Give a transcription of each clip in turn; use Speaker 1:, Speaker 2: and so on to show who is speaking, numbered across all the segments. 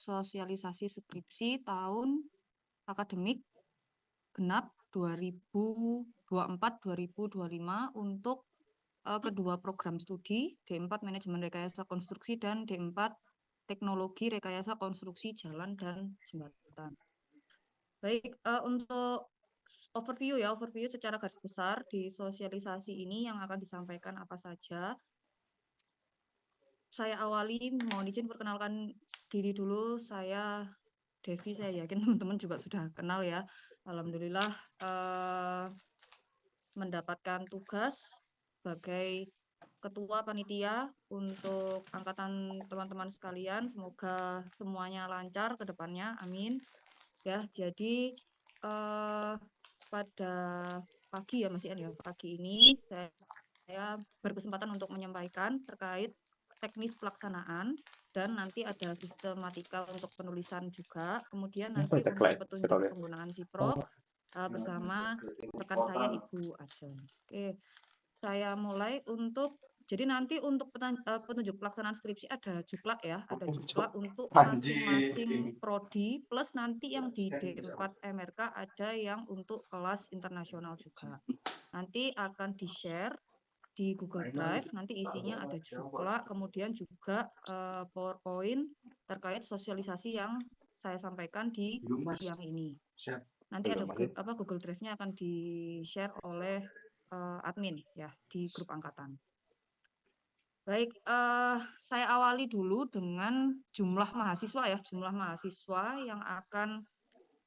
Speaker 1: sosialisasi skripsi tahun akademik genap 2024-2025 untuk kedua program studi, D4 Manajemen Rekayasa Konstruksi dan D4 Teknologi Rekayasa Konstruksi Jalan dan Jembatan. Baik, untuk overview secara garis besar di sosialisasi ini yang akan disampaikan apa saja. Saya awali, mohon izin perkenalkan diri dulu, saya Devi, saya yakin teman-teman juga sudah kenal ya. Alhamdulillah mendapatkan tugas sebagai ketua panitia untuk angkatan teman-teman sekalian. Semoga semuanya lancar ke depannya, amin. Ya, jadi pada pagi ya Mas Ian ya, pagi ini saya berkesempatan untuk menyampaikan terkait teknis pelaksanaan dan nanti ada sistematika untuk penulisan juga. Kemudian nanti untuk petunjuk penggunaan SIPRO bersama rekan saya Ibu Ajeng. Oke, saya mulai untuk jadi nanti untuk petunjuk pelaksanaan skripsi ada juklak ya, ada juklak untuk masing-masing prodi plus nanti yang di D4 MRK ada yang untuk kelas internasional juga. Nanti akan di-share di Google Drive, nanti isinya ada juklak, kemudian juga PowerPoint terkait sosialisasi yang saya sampaikan di siang ini. Nanti ada Google Drive-nya akan di-share oleh admin ya di grup angkatan. Baik, saya awali dulu dengan jumlah mahasiswa ya, jumlah mahasiswa yang akan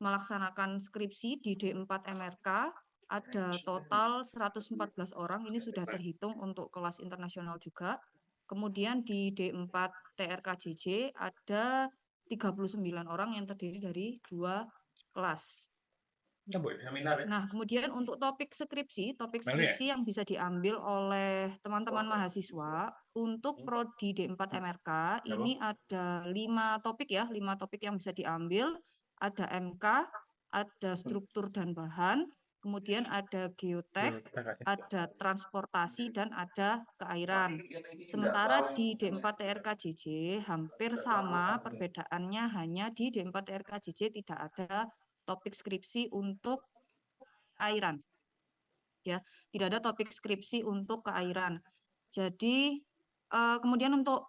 Speaker 1: melaksanakan skripsi di D4 MRK. Ada total 114 orang, ini sudah terhitung untuk kelas internasional juga. Kemudian di D4 TRKJJ ada 39 orang yang terdiri dari 2 kelas. Nah, kemudian untuk topik skripsi yang bisa diambil oleh teman-teman mahasiswa untuk prodi D4 MRK ini ada 5 topik ya, 5 topik yang bisa diambil. Ada MK, ada struktur dan bahan, kemudian ada geotek, ada transportasi, dan ada keairan. Sementara di D4 TRKJJ hampir sama, perbedaannya hanya di D4 TRKJJ tidak ada topik skripsi untuk keairan. Ya, tidak ada topik skripsi untuk keairan. Jadi kemudian untuk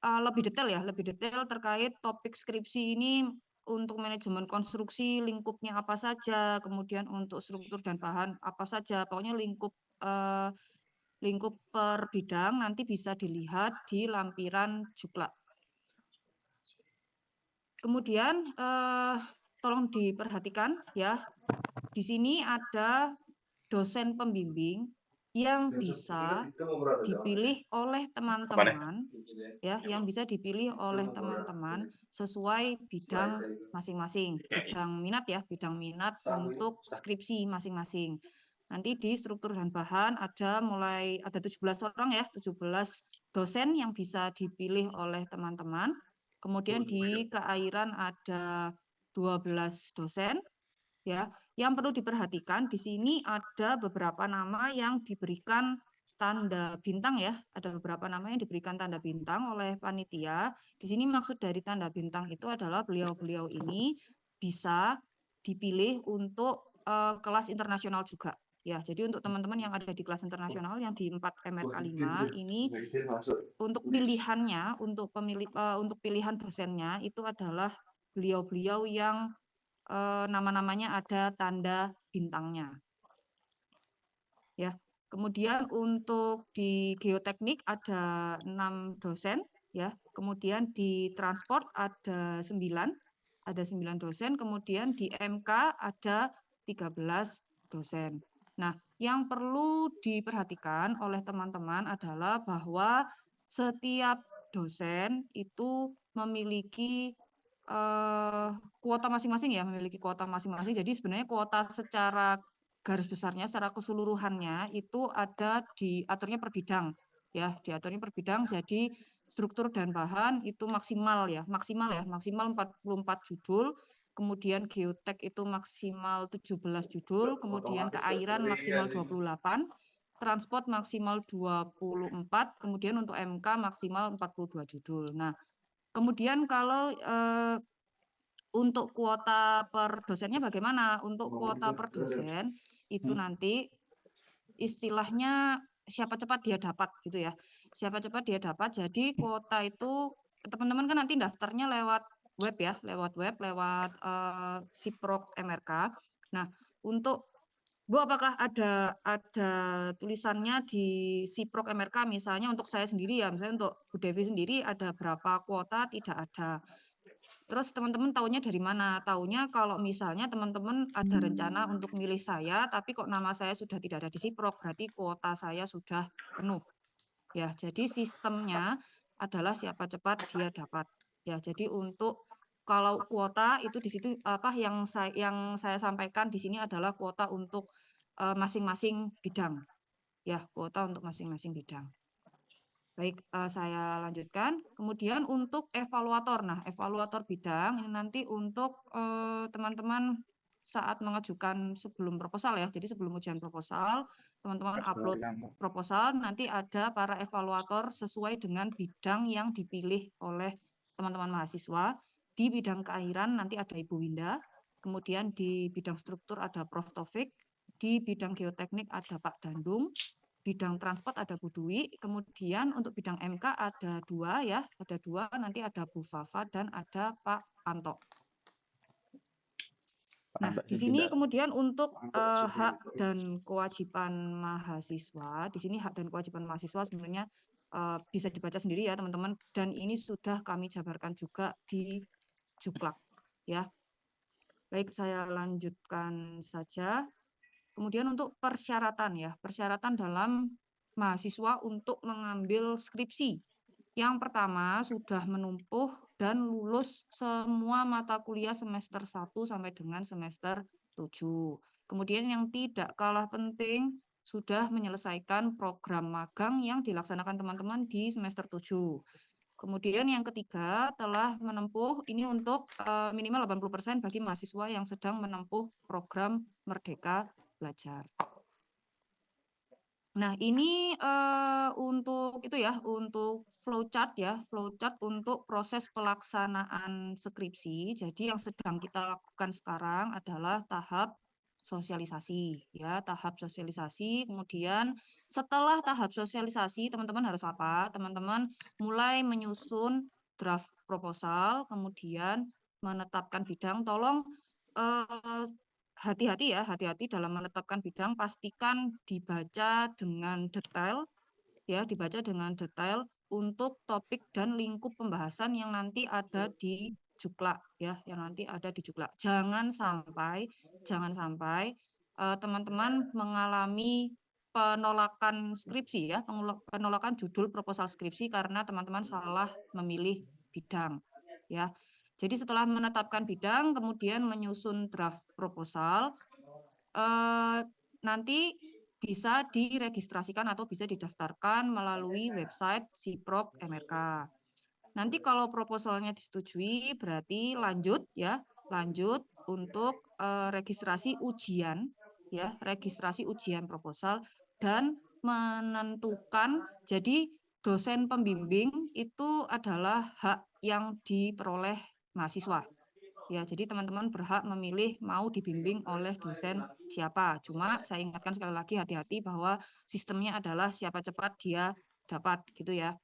Speaker 1: lebih detail terkait topik skripsi ini untuk manajemen konstruksi lingkupnya apa saja, kemudian untuk struktur dan bahan apa saja, pokoknya lingkup per bidang nanti bisa dilihat di lampiran juklak. Kemudian tolong diperhatikan ya, di sini ada dosen pembimbing yang bisa dipilih oleh teman-teman ya, yang bisa dipilih oleh teman-teman sesuai bidang masing-masing, bidang minat untuk skripsi masing-masing. Nanti di struktur dan bahan ada 17 orang ya, 17 dosen yang bisa dipilih oleh teman-teman. Kemudian di keairan ada 12 dosen ya. Yang perlu diperhatikan di sini ada beberapa nama yang diberikan tanda bintang ya, ada beberapa nama yang diberikan tanda bintang oleh panitia. Di sini maksud dari tanda bintang itu adalah beliau-beliau ini bisa dipilih untuk kelas internasional juga. Ya, jadi untuk teman-teman yang ada di kelas internasional yang di 4 MRK 5 ini untuk pilihannya, untuk pilihan dosennya itu adalah beliau-beliau yang nama-namanya ada tanda bintangnya. Ya. Kemudian untuk di geoteknik ada 6 dosen ya. Kemudian di transport ada 9 dosen, kemudian di MK ada 13 dosen. Nah, yang perlu diperhatikan oleh teman-teman adalah bahwa setiap dosen itu memiliki kuota masing-masing ya, memiliki kuota masing-masing. Jadi sebenarnya kuota secara garis besarnya, secara keseluruhannya itu ada diaturnya per bidang ya, diaturnya per bidang. Jadi struktur dan bahan itu maksimal 44 judul, kemudian geotek itu maksimal 17 judul, kemudian keairan maksimal 28, transport maksimal 24, kemudian untuk MK maksimal 42 judul. Nah, Kemudian kalau untuk kuota per dosennya bagaimana? Untuk kuota per dosen itu nanti istilahnya siapa cepat dia dapat gitu ya. Siapa cepat dia dapat. Jadi kuota itu teman-teman kan nanti daftarnya lewat web ya, lewat Siprok MRK. Nah, untuk Bu, apakah ada tulisannya di Siprok MRK misalnya untuk saya sendiri ya, misalnya untuk Bu Devi sendiri ada berapa kuota, tidak ada. Terus teman-teman taunya dari mana? Taunya kalau misalnya teman-teman ada rencana untuk milih saya, tapi kok nama saya sudah tidak ada di Siprok, berarti kuota saya sudah penuh. Ya, jadi sistemnya adalah siapa cepat dia dapat. Ya, jadi untuk kalau kuota itu di situ apa yang saya sampaikan di sini adalah kuota untuk masing-masing bidang. Ya, kuota untuk masing-masing bidang. Baik, saya lanjutkan. Kemudian untuk evaluator. Nah, evaluator bidang ini nanti untuk teman-teman saat mengajukan sebelum proposal ya. Jadi sebelum ujian proposal, teman-teman upload proposal, nanti ada para evaluator sesuai dengan bidang yang dipilih oleh teman-teman mahasiswa. Di bidang keakhiran nanti ada Ibu Winda, kemudian di bidang struktur ada Prof. Taufik, di bidang geoteknik ada Pak Dandung, bidang transport ada Bu Dwi, kemudian untuk bidang MK ada dua ya, nanti ada Bu Fafa dan ada Pak Anto. Nah, di sini kemudian untuk hak dan kewajiban mahasiswa, di sini hak dan kewajiban mahasiswa sebenarnya bisa dibaca sendiri ya teman-teman, dan ini sudah kami jabarkan juga di Juklak ya. Baik, saya lanjutkan saja. Kemudian untuk persyaratan ya, persyaratan dalam mahasiswa untuk mengambil skripsi. Yang pertama sudah menumpuh dan lulus semua mata kuliah semester 1 sampai dengan semester 7. Kemudian yang tidak kalah penting sudah menyelesaikan program magang yang dilaksanakan teman-teman di semester 7. Kemudian yang ketiga telah menempuh ini untuk minimal 80% bagi mahasiswa yang sedang menempuh program Merdeka Belajar. Nah, ini untuk itu ya, untuk flowchart ya, flowchart untuk proses pelaksanaan skripsi. Jadi yang sedang kita lakukan sekarang adalah tahap sosialisasi ya, tahap sosialisasi. Kemudian setelah tahap sosialisasi, teman-teman harus apa? Teman-teman mulai menyusun draft proposal, kemudian menetapkan bidang. Tolong hati-hati ya, hati-hati dalam menetapkan bidang, pastikan dibaca dengan detail, ya, dibaca dengan detail untuk topik dan lingkup pembahasan yang nanti ada di Juklak, ya, yang nanti ada di Juklak. Jangan sampai teman-teman mengalami penolakan skripsi, ya, penolakan judul proposal skripsi karena teman-teman salah memilih bidang, ya. Jadi setelah menetapkan bidang, kemudian menyusun draft proposal, nanti bisa diregistrasikan atau bisa didaftarkan melalui website Siprok MRK. Nanti kalau proposalnya disetujui, berarti lanjut ya, lanjut untuk registrasi ujian, ya, registrasi ujian proposal dan menentukan. Jadi dosen pembimbing itu adalah hak yang diperoleh mahasiswa. Ya, jadi teman-teman berhak memilih mau dibimbing oleh dosen siapa. Cuma saya ingatkan sekali lagi hati-hati bahwa sistemnya adalah siapa cepat dia dapat gitu ya.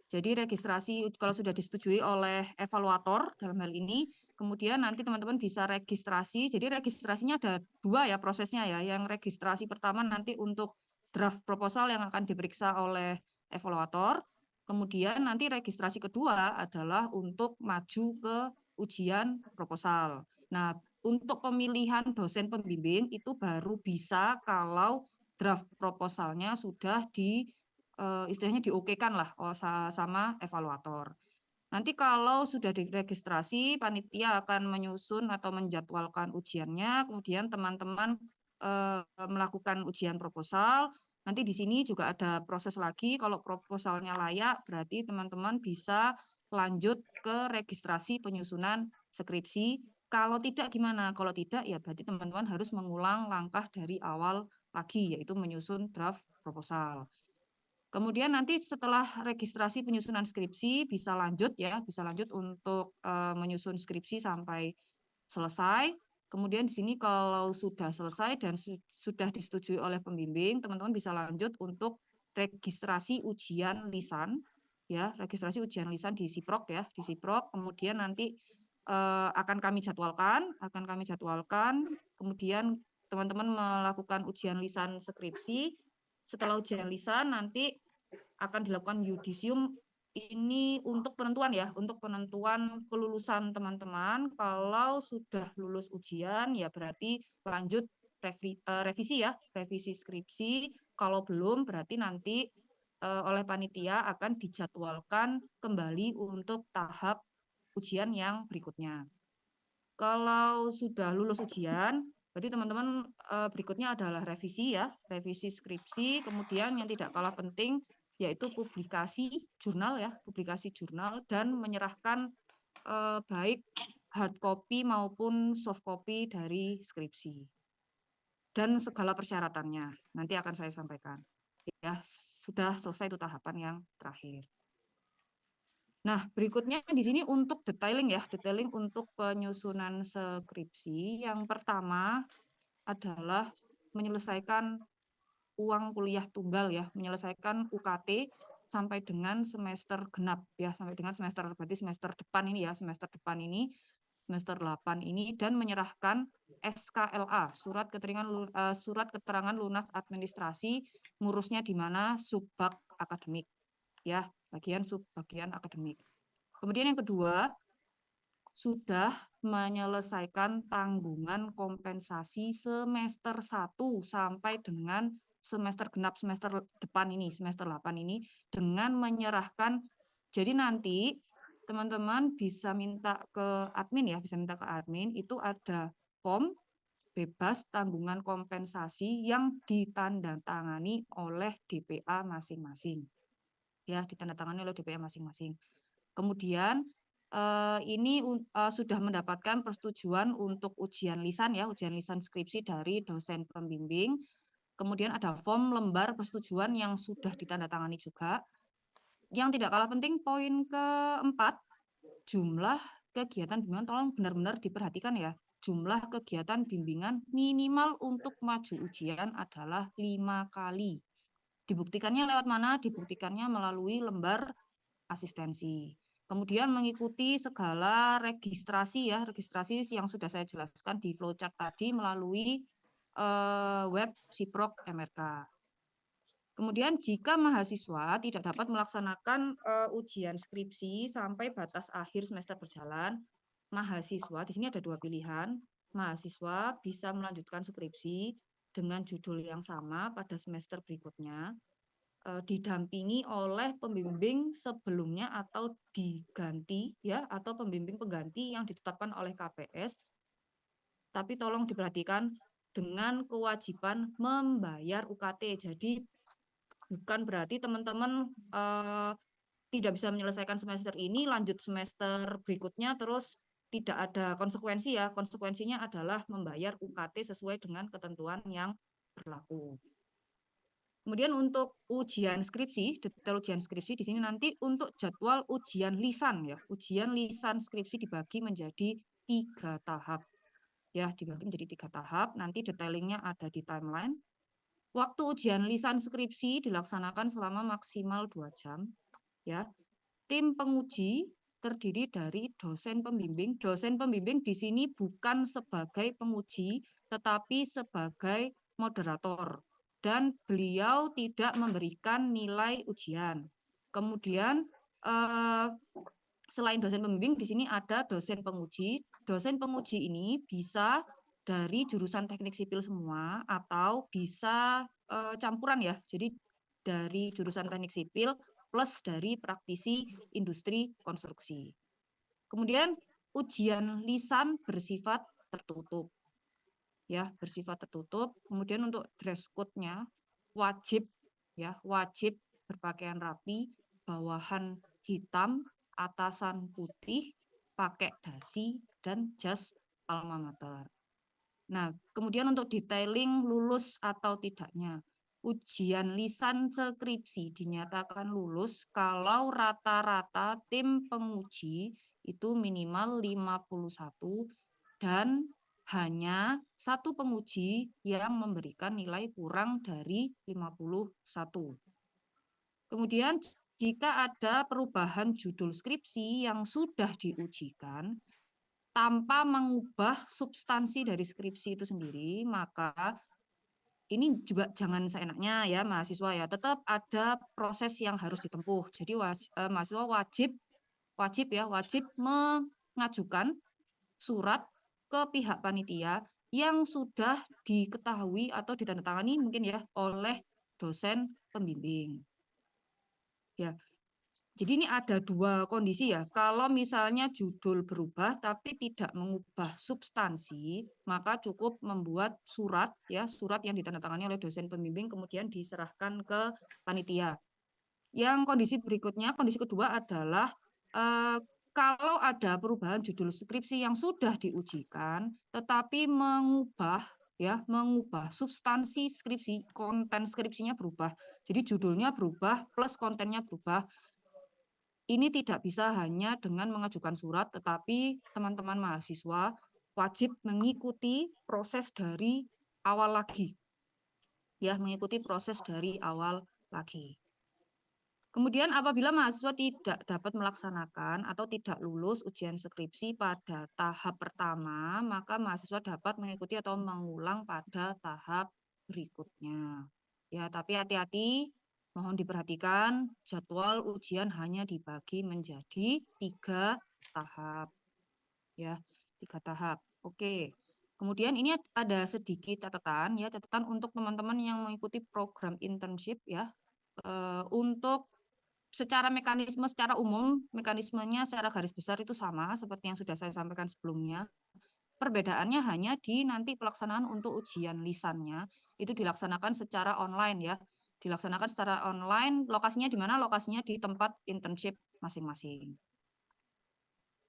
Speaker 1: Jadi registrasi kalau sudah disetujui oleh evaluator dalam hal ini, kemudian nanti teman-teman bisa registrasi. Jadi registrasinya ada dua ya prosesnya ya. Yang registrasi pertama nanti untuk draft proposal yang akan diperiksa oleh evaluator. Kemudian nanti registrasi kedua adalah untuk maju ke ujian proposal. Nah, untuk pemilihan dosen pembimbing itu baru bisa kalau draft proposalnya sudah istilahnya diokekan lah sama evaluator. Nanti kalau sudah diregistrasi, panitia akan menyusun atau menjadwalkan ujiannya, kemudian teman-teman melakukan ujian proposal. Nanti di sini juga ada proses lagi, kalau proposalnya layak, berarti teman-teman bisa lanjut ke registrasi penyusunan skripsi. Kalau tidak gimana? Kalau tidak ya berarti teman-teman harus mengulang langkah dari awal lagi, yaitu menyusun draft proposal. Kemudian nanti setelah registrasi penyusunan skripsi bisa lanjut ya, bisa lanjut untuk menyusun skripsi sampai selesai. Kemudian di sini kalau sudah selesai dan sudah disetujui oleh pembimbing, teman-teman bisa lanjut untuk registrasi ujian lisan ya, registrasi ujian lisan di Siprok ya, di Siprok. Kemudian nanti akan kami jadwalkan, kemudian teman-teman melakukan ujian lisan skripsi. Setelah ujian lisan nanti akan dilakukan yudisium ini untuk penentuan ya, untuk penentuan kelulusan teman-teman. Kalau sudah lulus ujian ya berarti lanjut revisi ya, revisi skripsi. Kalau belum berarti nanti oleh panitia akan dijadwalkan kembali untuk tahap ujian yang berikutnya. Kalau sudah lulus ujian, berarti teman-teman berikutnya adalah revisi ya, revisi skripsi. Kemudian yang tidak kalah penting yaitu publikasi jurnal ya, publikasi jurnal dan menyerahkan baik hard copy maupun soft copy dari skripsi dan segala persyaratannya. Nanti akan saya sampaikan. Ya, sudah selesai itu tahapan yang terakhir. Nah, berikutnya di sini untuk detailing ya, detailing untuk penyusunan skripsi. Yang pertama adalah menyelesaikan uang kuliah tunggal ya, menyelesaikan UKT sampai dengan semester genap ya, sampai dengan semester berarti semester depan ini ya, semester depan ini, semester 8 ini dan menyerahkan SKLA, surat keterangan lunas administrasi, ngurusnya di mana subbak akademik ya, bagian akademik. Kemudian yang kedua, sudah menyelesaikan tanggungan kompensasi semester 1 sampai dengan semester genap semester depan ini, semester 8 ini dengan menyerahkan. Jadi nanti teman-teman bisa minta ke admin ya, bisa minta ke admin, itu ada form bebas tanggungan kompensasi yang ditandatangani oleh DPA masing-masing. Ya, ditandatangani oleh DPA masing-masing. Kemudian ini sudah mendapatkan persetujuan untuk ujian lisan ya, ujian lisan skripsi dari dosen pembimbing. Kemudian ada form lembar persetujuan yang sudah ditandatangani juga. Yang tidak kalah penting poin keempat, jumlah kegiatan bimbingan tolong benar-benar diperhatikan ya. Jumlah kegiatan bimbingan minimal untuk maju ujian adalah 5 kali. Dibuktikannya lewat mana? Dibuktikannya melalui lembar asistensi. Kemudian mengikuti segala registrasi ya, registrasi yang sudah saya jelaskan di flowchart tadi melalui web Siprok MRK. Kemudian jika mahasiswa tidak dapat melaksanakan ujian skripsi sampai batas akhir semester berjalan, mahasiswa di sini ada dua pilihan. Mahasiswa bisa melanjutkan skripsi dengan judul yang sama pada semester berikutnya, didampingi oleh pembimbing sebelumnya atau diganti ya, atau pembimbing pengganti yang ditetapkan oleh KPS. Tapi tolong diperhatikan dengan kewajiban membayar UKT. Jadi bukan berarti teman-teman tidak bisa menyelesaikan semester ini, lanjut semester berikutnya terus tidak ada konsekuensi ya. Konsekuensinya adalah membayar UKT sesuai dengan ketentuan yang berlaku. Kemudian untuk ujian skripsi, detail ujian skripsi di sini nanti untuk jadwal ujian lisan ya. Ujian lisan skripsi dibagi menjadi 3 tahap. Ya, dibagi menjadi 3 tahap. Nanti detailingnya ada di timeline. Waktu ujian lisan skripsi dilaksanakan selama maksimal 2 jam. Ya. Tim penguji terdiri dari dosen pembimbing. Dosen pembimbing di sini bukan sebagai penguji, tetapi sebagai moderator. Dan beliau tidak memberikan nilai ujian. Kemudian selain dosen pembimbing, di sini ada dosen penguji. Dosen penguji ini bisa dari jurusan teknik sipil semua atau bisa campuran ya. Jadi dari jurusan teknik sipil plus dari praktisi industri konstruksi. Kemudian ujian lisan bersifat tertutup. Ya, bersifat tertutup. Kemudian untuk dress code-nya wajib ya, wajib berpakaian rapi, bawahan hitam, atasan putih, pakai dasi dan jas alma mater. Nah, kemudian untuk detailing lulus atau tidaknya. ujian lisan skripsi dinyatakan lulus kalau rata-rata tim penguji itu minimal 51 dan hanya satu penguji yang memberikan nilai kurang dari 51. Kemudian jika ada perubahan judul skripsi yang sudah diujikan tanpa mengubah substansi dari skripsi itu sendiri, maka ini juga jangan seenaknya ya mahasiswa ya, tetap ada proses yang harus ditempuh. Jadi mahasiswa wajib mengajukan surat ke pihak panitia yang sudah diketahui atau ditandatangani mungkin ya oleh dosen pembimbing. Ya. Jadi ini ada dua kondisi ya. Kalau misalnya judul berubah tapi tidak mengubah substansi, maka cukup membuat surat ya, surat yang ditandatangani oleh dosen pembimbing kemudian diserahkan ke panitia. Yang kondisi berikutnya, kondisi kedua adalah kalau ada perubahan judul skripsi yang sudah diujikan tetapi mengubah substansi skripsi, konten skripsinya berubah. Jadi judulnya berubah plus kontennya berubah. Ini tidak bisa hanya dengan mengajukan surat, tetapi teman-teman mahasiswa wajib mengikuti proses dari awal lagi. Ya, mengikuti proses dari awal lagi. Kemudian apabila mahasiswa tidak dapat melaksanakan atau tidak lulus ujian skripsi pada tahap pertama, maka mahasiswa dapat mengikuti atau mengulang pada tahap berikutnya. Ya, tapi hati-hati. Mohon diperhatikan, jadwal ujian hanya dibagi menjadi 3 tahap. Ya, 3 tahap. Oke. Kemudian ini ada sedikit catatan ya, catatan untuk teman-teman yang mengikuti program internship ya. Untuk secara mekanisme secara umum, mekanismenya secara garis besar itu sama seperti yang sudah saya sampaikan sebelumnya. Perbedaannya hanya di nanti pelaksanaan untuk ujian lisannya itu dilaksanakan secara online ya. Dilaksanakan secara online, lokasinya di mana? Lokasinya di tempat internship masing-masing.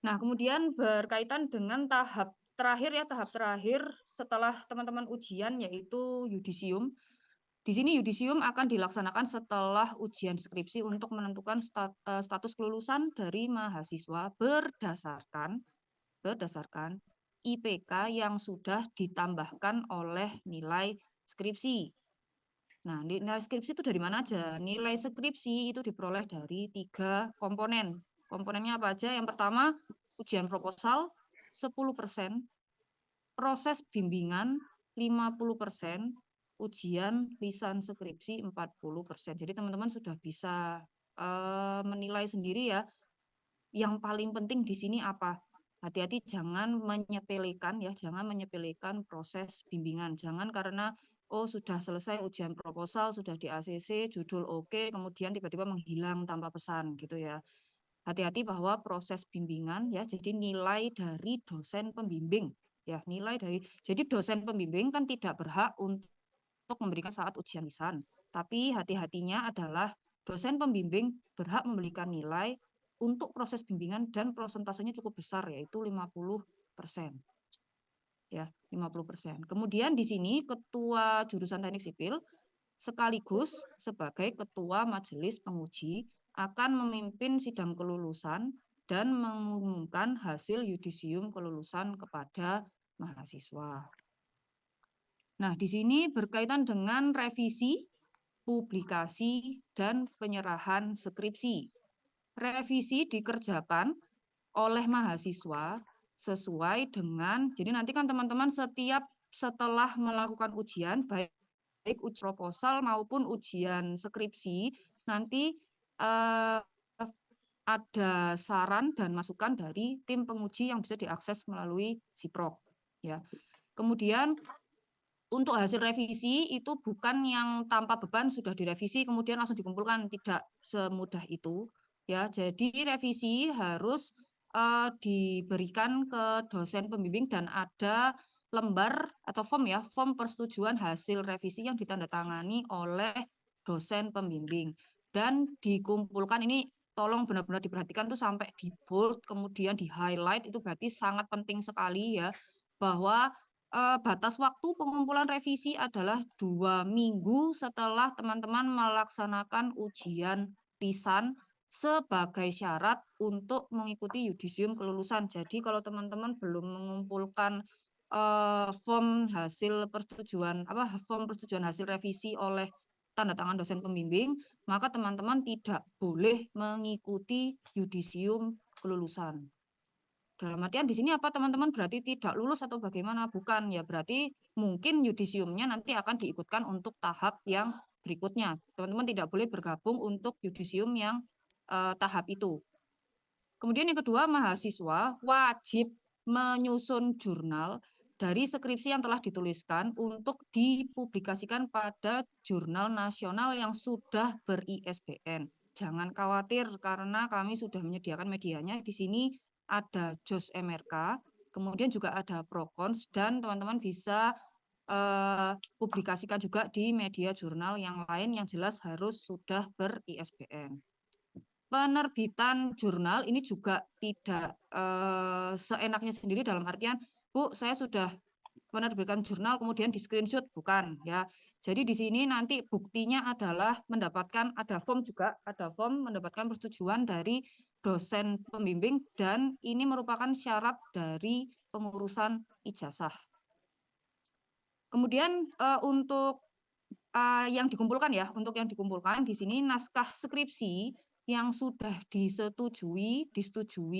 Speaker 1: Nah, kemudian berkaitan dengan tahap terakhir setelah teman-teman ujian yaitu yudisium. Di sini yudisium akan dilaksanakan setelah ujian skripsi untuk menentukan status kelulusan dari mahasiswa berdasarkan IPK yang sudah ditambahkan oleh nilai skripsi. Nah, nilai skripsi itu dari mana aja? Nilai skripsi itu diperoleh dari 3 komponen. Komponennya apa aja? Yang pertama, ujian proposal 10%, proses bimbingan 50%, ujian lisan skripsi 40%. Jadi teman-teman sudah bisa menilai sendiri ya. Yang paling penting di sini apa? Hati-hati jangan menyepelekan ya, jangan menyepelekan proses bimbingan. Jangan karena sudah selesai ujian proposal, sudah di ACC, judul oke, kemudian tiba-tiba menghilang tanpa pesan gitu ya. Hati-hati bahwa proses bimbingan ya, jadi nilai dari dosen pembimbing ya, jadi dosen pembimbing kan tidak berhak untuk memberikan saat ujian lisan. Tapi hati-hatinya adalah dosen pembimbing berhak memberikan nilai untuk proses bimbingan dan prosentasenya cukup besar yaitu 50%. Ya, 50%. Kemudian di sini ketua jurusan Teknik Sipil sekaligus sebagai ketua majelis penguji akan memimpin sidang kelulusan dan mengumumkan hasil yudisium kelulusan kepada mahasiswa. Nah, di sini berkaitan dengan revisi, publikasi, dan penyerahan skripsi. Revisi dikerjakan oleh mahasiswa sesuai dengan, jadi nanti kan teman-teman setelah melakukan ujian, baik ujian proposal maupun ujian skripsi, nanti ada saran dan masukan dari tim penguji yang bisa diakses melalui Siprok. Ya. Kemudian untuk hasil revisi itu bukan yang tanpa beban sudah direvisi kemudian langsung dikumpulkan, tidak semudah itu. Ya, jadi revisi harus diberikan ke dosen pembimbing dan ada lembar atau form persetujuan hasil revisi yang ditandatangani oleh dosen pembimbing dan dikumpulkan. Ini tolong benar-benar diperhatikan tuh sampai di bold kemudian di highlight, itu berarti sangat penting sekali ya bahwa batas waktu pengumpulan revisi adalah 2 minggu setelah teman-teman melaksanakan ujian lisan sebagai syarat untuk mengikuti yudisium kelulusan. Jadi kalau teman-teman belum mengumpulkan form persetujuan hasil revisi oleh tanda tangan dosen pembimbing, maka teman-teman tidak boleh mengikuti yudisium kelulusan. Dalam artian di sini apa teman-teman berarti tidak lulus atau bagaimana? Bukan, ya berarti mungkin yudisiumnya nanti akan diikutkan untuk tahap yang berikutnya. Teman-teman tidak boleh bergabung untuk yudisium yang tahap itu. Kemudian yang kedua, mahasiswa wajib menyusun jurnal dari skripsi yang telah dituliskan untuk dipublikasikan pada jurnal nasional yang sudah ber-ISBN. Jangan khawatir karena kami sudah menyediakan medianya. Di sini ada JOS MRK, kemudian juga ada Prokons, dan teman-teman bisa publikasikan juga di media jurnal yang lain yang jelas harus sudah ber-ISBN. Penerbitan jurnal ini juga tidak seenaknya sendiri dalam artian, Bu, saya sudah menerbitkan jurnal kemudian di screenshot, bukan ya. Jadi di sini nanti buktinya adalah mendapatkan ada form mendapatkan persetujuan dari dosen pembimbing dan ini merupakan syarat dari pengurusan ijazah. Kemudian untuk yang dikumpulkan ya, untuk yang dikumpulkan di sini naskah skripsi yang sudah disetujui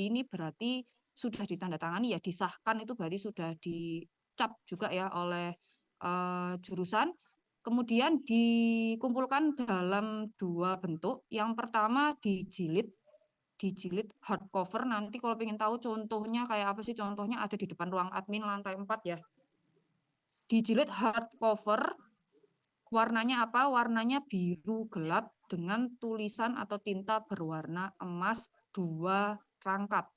Speaker 1: ini berarti sudah ditandatangani ya, disahkan itu berarti sudah dicap juga ya oleh jurusan. Kemudian dikumpulkan dalam 2 bentuk. Yang pertama dijilid hardcover. Nanti kalau ingin tahu contohnya kayak apa sih, contohnya ada di depan ruang admin lantai 4 ya. Dijilid hardcover. Warnanya apa? Warnanya biru gelap dengan tulisan atau tinta berwarna emas 2 rangkap.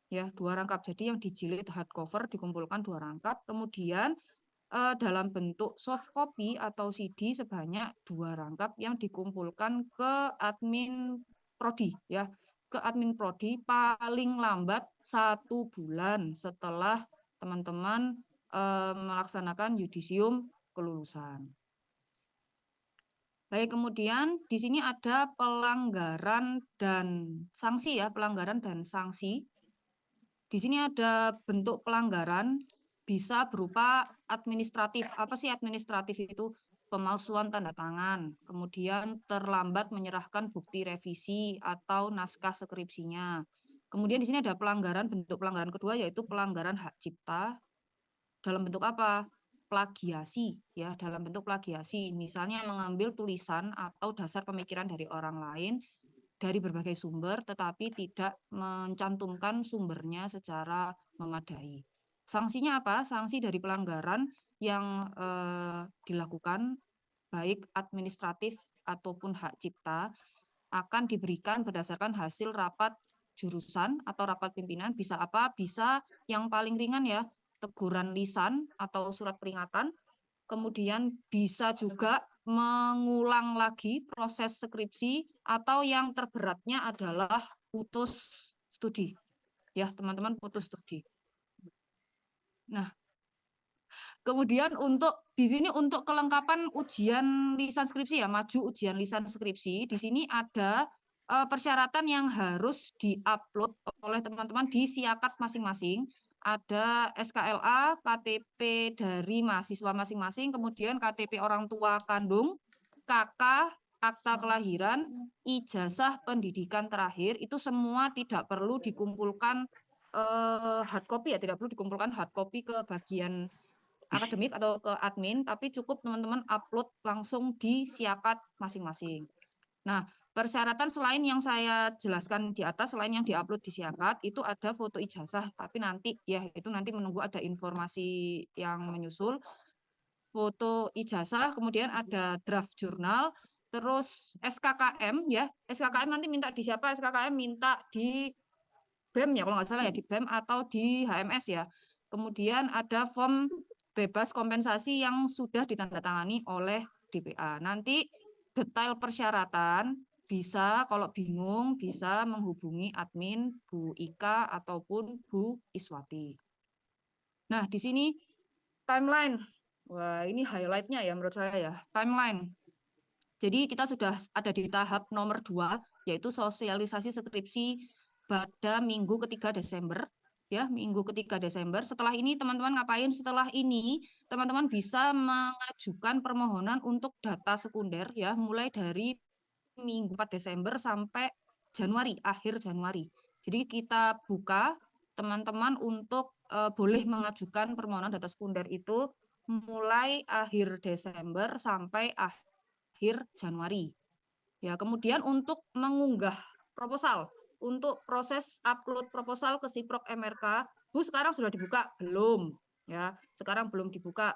Speaker 1: Ya, 2 rangkap. Jadi yang dijilid hardcover dikumpulkan 2 rangkap. Kemudian dalam bentuk soft copy atau CD sebanyak 2 rangkap yang dikumpulkan ke admin prodi ya. Ke admin prodi paling lambat 1 bulan setelah teman-teman melaksanakan yudisium kelulusan. Baik, kemudian di sini ada pelanggaran dan sanksi ya, pelanggaran dan sanksi. Di sini ada bentuk pelanggaran bisa berupa administratif. Apa sih administratif itu? Pemalsuan tanda tangan, kemudian terlambat menyerahkan bukti revisi atau naskah skripsinya. Kemudian di sini ada bentuk pelanggaran kedua yaitu pelanggaran hak cipta. Dalam bentuk apa? Plagiasi ya, dalam bentuk plagiasi, misalnya mengambil tulisan atau dasar pemikiran dari orang lain dari berbagai sumber tetapi tidak mencantumkan sumbernya secara memadai. Sanksinya apa? Sanksi dari pelanggaran yang dilakukan baik administratif ataupun hak cipta akan diberikan berdasarkan hasil rapat jurusan atau rapat pimpinan. Bisa apa? Bisa yang paling ringan ya, teguran lisan atau surat peringatan. Kemudian bisa juga mengulang lagi proses skripsi atau yang terberatnya adalah putus studi. Ya, teman-teman, putus studi. Nah, kemudian di sini untuk kelengkapan ujian lisan skripsi ya, maju ujian lisan skripsi, di sini ada persyaratan yang harus diupload oleh teman-teman di Siakat masing-masing. Ada SKLA, KTP dari mahasiswa masing-masing, kemudian KTP orang tua kandung, KK, akta kelahiran, ijazah pendidikan terakhir, itu semua tidak perlu dikumpulkan hard copy ya, tidak perlu dikumpulkan hard copy ke bagian akademik atau ke admin, tapi cukup teman-teman upload langsung di Siakat masing-masing. Nah, persyaratan selain yang saya jelaskan di atas, selain yang diupload di Siakat, itu ada foto ijazah, tapi nanti ya itu nanti menunggu ada informasi yang menyusul. Foto ijazah, kemudian ada draft jurnal, terus SKKM ya. SKKM nanti minta di siapa? SKKM minta di BEM ya kalau nggak salah ya, di BEM atau di HMS ya. Kemudian ada form bebas kompensasi yang sudah ditandatangani oleh DPA. Nanti detail persyaratan bisa kalau bingung bisa menghubungi admin Bu Ika ataupun Bu Iswati. Nah, di sini timeline. Wah, ini highlight-nya ya menurut saya ya, timeline. Jadi kita sudah ada di tahap nomor 2, yaitu sosialisasi skripsi pada minggu ketiga Desember. Ya, minggu ketiga Desember. Setelah ini teman-teman ngapain? Setelah ini teman-teman bisa mengajukan permohonan untuk data sekunder ya, mulai dari minggu 4 Desember sampai Januari, akhir Januari. Jadi kita buka teman-teman untuk boleh mengajukan permohonan data sekunder itu mulai akhir Desember sampai akhir Januari. Ya, kemudian untuk mengunggah proposal, untuk proses upload proposal ke Siprok MRK, Bu sekarang sudah dibuka? Belum. Ya, sekarang belum dibuka.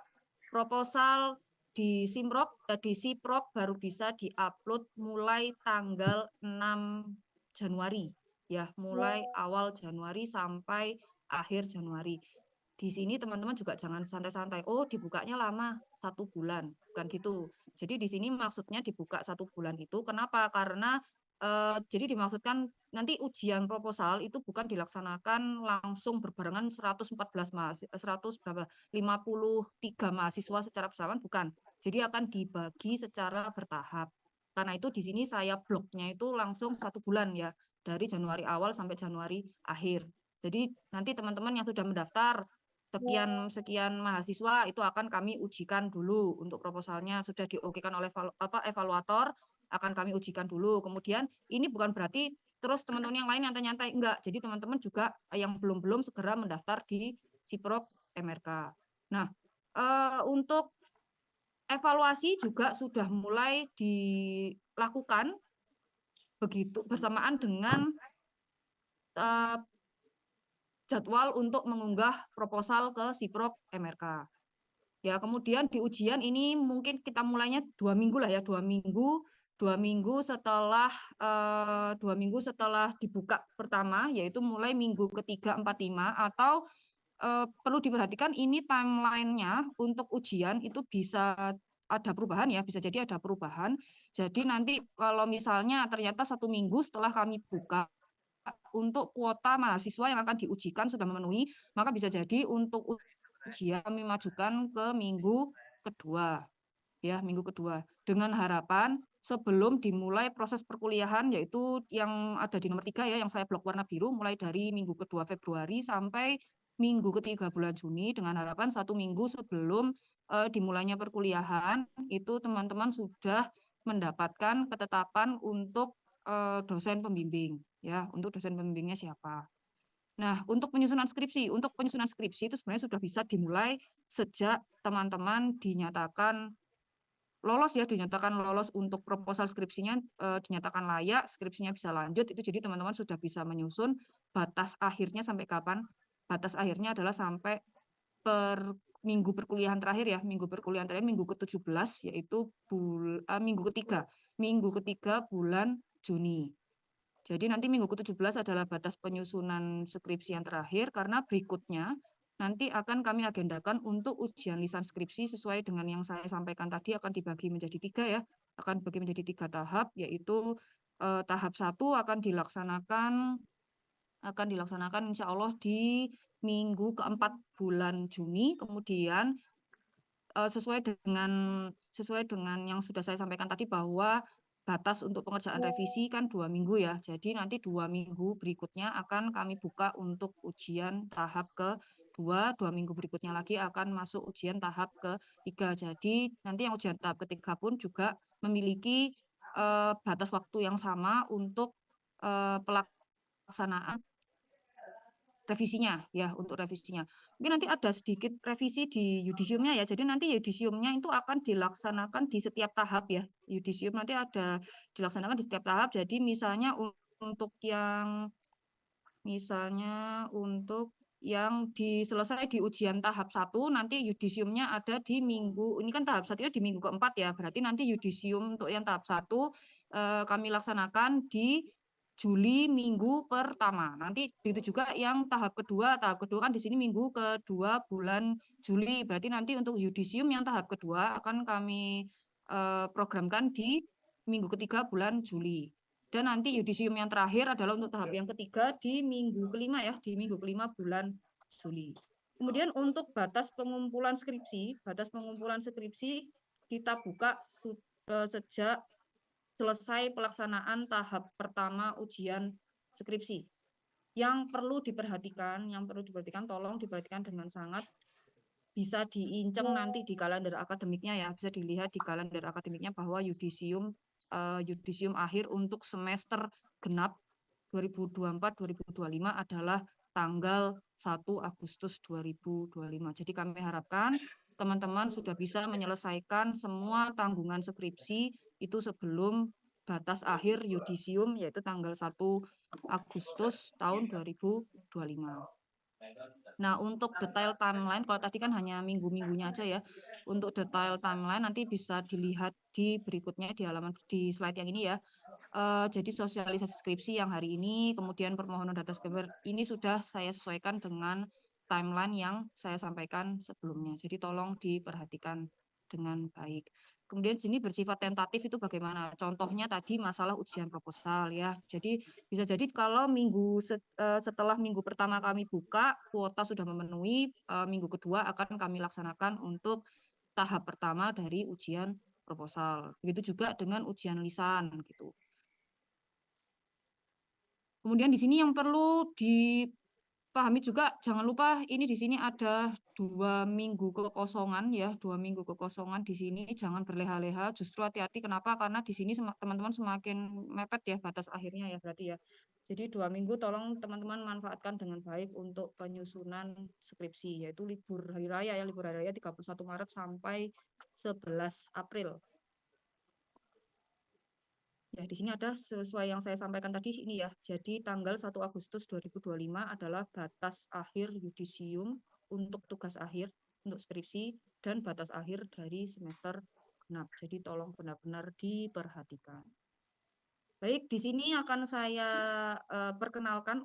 Speaker 1: Proposal di Siprok baru bisa diupload mulai tanggal 6 Januari. Ya, mulai awal Januari sampai akhir Januari. Di sini teman-teman juga jangan santai-santai. Oh, dibukanya lama, 1 bulan. Bukan gitu. Jadi di sini maksudnya dibuka 1 bulan itu. Kenapa? Karena jadi dimaksudkan nanti ujian proposal itu bukan dilaksanakan langsung berbarengan 114 mahasiswa, 153 mahasiswa secara bersamaan, bukan. Jadi akan dibagi secara bertahap. Karena itu di sini saya bloknya itu langsung 1 bulan ya, dari Januari awal sampai Januari akhir. Jadi nanti teman-teman yang sudah mendaftar sekian mahasiswa itu akan kami ujikan dulu untuk proposalnya, sudah diokekan oleh evaluator, akan kami ujikan dulu. Kemudian ini bukan berarti terus teman-teman yang lain nyantai-nyantai, enggak. Jadi teman-teman juga yang belum segera mendaftar di Siprok MRK. Nah, untuk evaluasi juga sudah mulai dilakukan begitu bersamaan dengan jadwal untuk mengunggah proposal ke Siprok MRK. Ya, kemudian di ujian ini mungkin kita mulainya 2 minggu lah ya, 2 minggu setelah 2 minggu setelah dibuka pertama, yaitu mulai minggu ketiga 45, atau perlu diperhatikan ini timelinenya untuk ujian itu bisa ada perubahan ya, bisa jadi ada perubahan. Jadi nanti kalau misalnya ternyata 1 minggu setelah kami buka untuk kuota mahasiswa yang akan diujikan sudah memenuhi, maka bisa jadi untuk ujian kami majukan ke minggu kedua. Ya, minggu kedua. Dengan harapan sebelum dimulai proses perkuliahan, yaitu yang ada di nomor 3 ya, yang saya blok warna biru, mulai dari minggu kedua Februari sampai minggu ketiga bulan Juni, dengan harapan 1 minggu sebelum dimulainya perkuliahan, itu teman-teman sudah mendapatkan ketetapan untuk dosen pembimbing. Ya, untuk dosen pembimbingnya siapa. Nah, untuk penyusunan skripsi itu sebenarnya sudah bisa dimulai sejak teman-teman dinyatakan lolos untuk proposal skripsinya, dinyatakan layak, skripsinya bisa lanjut, itu jadi teman-teman sudah bisa menyusun batas akhirnya sampai kapan. Batas akhirnya adalah sampai minggu perkuliahan terakhir ya, minggu perkuliahan terakhir minggu ke-17, yaitu minggu ketiga bulan Juni. Jadi nanti minggu ke-17 adalah batas penyusunan skripsi yang terakhir, karena berikutnya nanti akan kami agendakan untuk ujian lisan skripsi sesuai dengan yang saya sampaikan tadi, akan dibagi menjadi 3 ya, akan dibagi menjadi 3 tahap, yaitu tahap 1 akan dilaksanakan insya Allah di minggu ke-4 bulan Juni, kemudian sesuai dengan yang sudah saya sampaikan tadi bahwa batas untuk pengerjaan revisi kan 2 minggu ya. Jadi nanti 2 minggu berikutnya akan kami buka untuk ujian tahap kedua. 2 minggu berikutnya lagi akan masuk ujian tahap ketiga. Jadi nanti yang ujian tahap ketiga pun juga memiliki batas waktu yang sama untuk pelaksanaan revisinya ya, untuk revisinya. Mungkin nanti ada sedikit revisi di yudisiumnya ya. Jadi nanti yudisiumnya itu akan dilaksanakan di setiap tahap ya. Yudisium nanti ada dilaksanakan di setiap tahap. Jadi misalnya untuk yang selesai di ujian tahap 1, nanti yudisiumnya ada di minggu, ini kan tahap 1 di minggu ke-4 ya. Berarti nanti yudisium untuk yang tahap 1 kami laksanakan di Juli minggu pertama. Nanti begitu juga yang tahap kedua kan di sini minggu kedua bulan Juli. Berarti nanti untuk yudisium yang tahap kedua akan kami programkan di minggu ketiga bulan Juli. Dan nanti yudisium yang terakhir adalah untuk tahap yang ketiga di minggu kelima ya, di minggu kelima bulan Juli. Kemudian untuk batas pengumpulan skripsi kita buka sejak selesai pelaksanaan tahap pertama ujian skripsi. Yang perlu diperhatikan, tolong diperhatikan dengan sangat, bisa diinceng nanti di kalender akademiknya ya, bisa dilihat di kalender akademiknya bahwa yudisium akhir untuk semester genap 2024-2025 adalah tanggal 1 Agustus 2025. Jadi kami harapkan teman-teman sudah bisa menyelesaikan semua tanggungan skripsi itu sebelum batas akhir yudisium, yaitu tanggal 1 Agustus tahun 2025. Nah, untuk detail timeline, kalau tadi kan hanya minggu-minggunya aja ya. Untuk detail timeline nanti bisa dilihat di berikutnya di slide yang ini ya. Jadi sosialisasi skripsi yang hari ini, kemudian permohonan data skripsi ini sudah saya sesuaikan dengan timeline yang saya sampaikan sebelumnya. Jadi tolong diperhatikan dengan baik. Kemudian sini bersifat tentatif itu bagaimana? Contohnya tadi masalah ujian proposal ya. Jadi bisa jadi kalau setelah minggu pertama kami buka, kuota sudah memenuhi, minggu kedua akan kami laksanakan untuk tahap pertama dari ujian proposal. Begitu juga dengan ujian lisan gitu. Kemudian di sini yang perlu dipahami juga, jangan lupa ini di sini ada 2 minggu kekosongan ya, 2 minggu kekosongan di sini, jangan berleha-leha, justru hati-hati. Kenapa? Karena di sini teman-teman semakin mepet ya batas akhirnya ya berarti ya. Jadi 2 minggu tolong teman-teman manfaatkan dengan baik untuk penyusunan skripsi, yaitu libur hari raya ya, libur hari raya 31 Maret sampai 11 April. Ya, di sini ada sesuai yang saya sampaikan tadi ini ya. Jadi tanggal 1 Agustus 2025 adalah batas akhir yudisium untuk tugas akhir untuk skripsi dan batas akhir dari semester genap. Jadi tolong benar-benar diperhatikan. Baik, di sini akan saya perkenalkan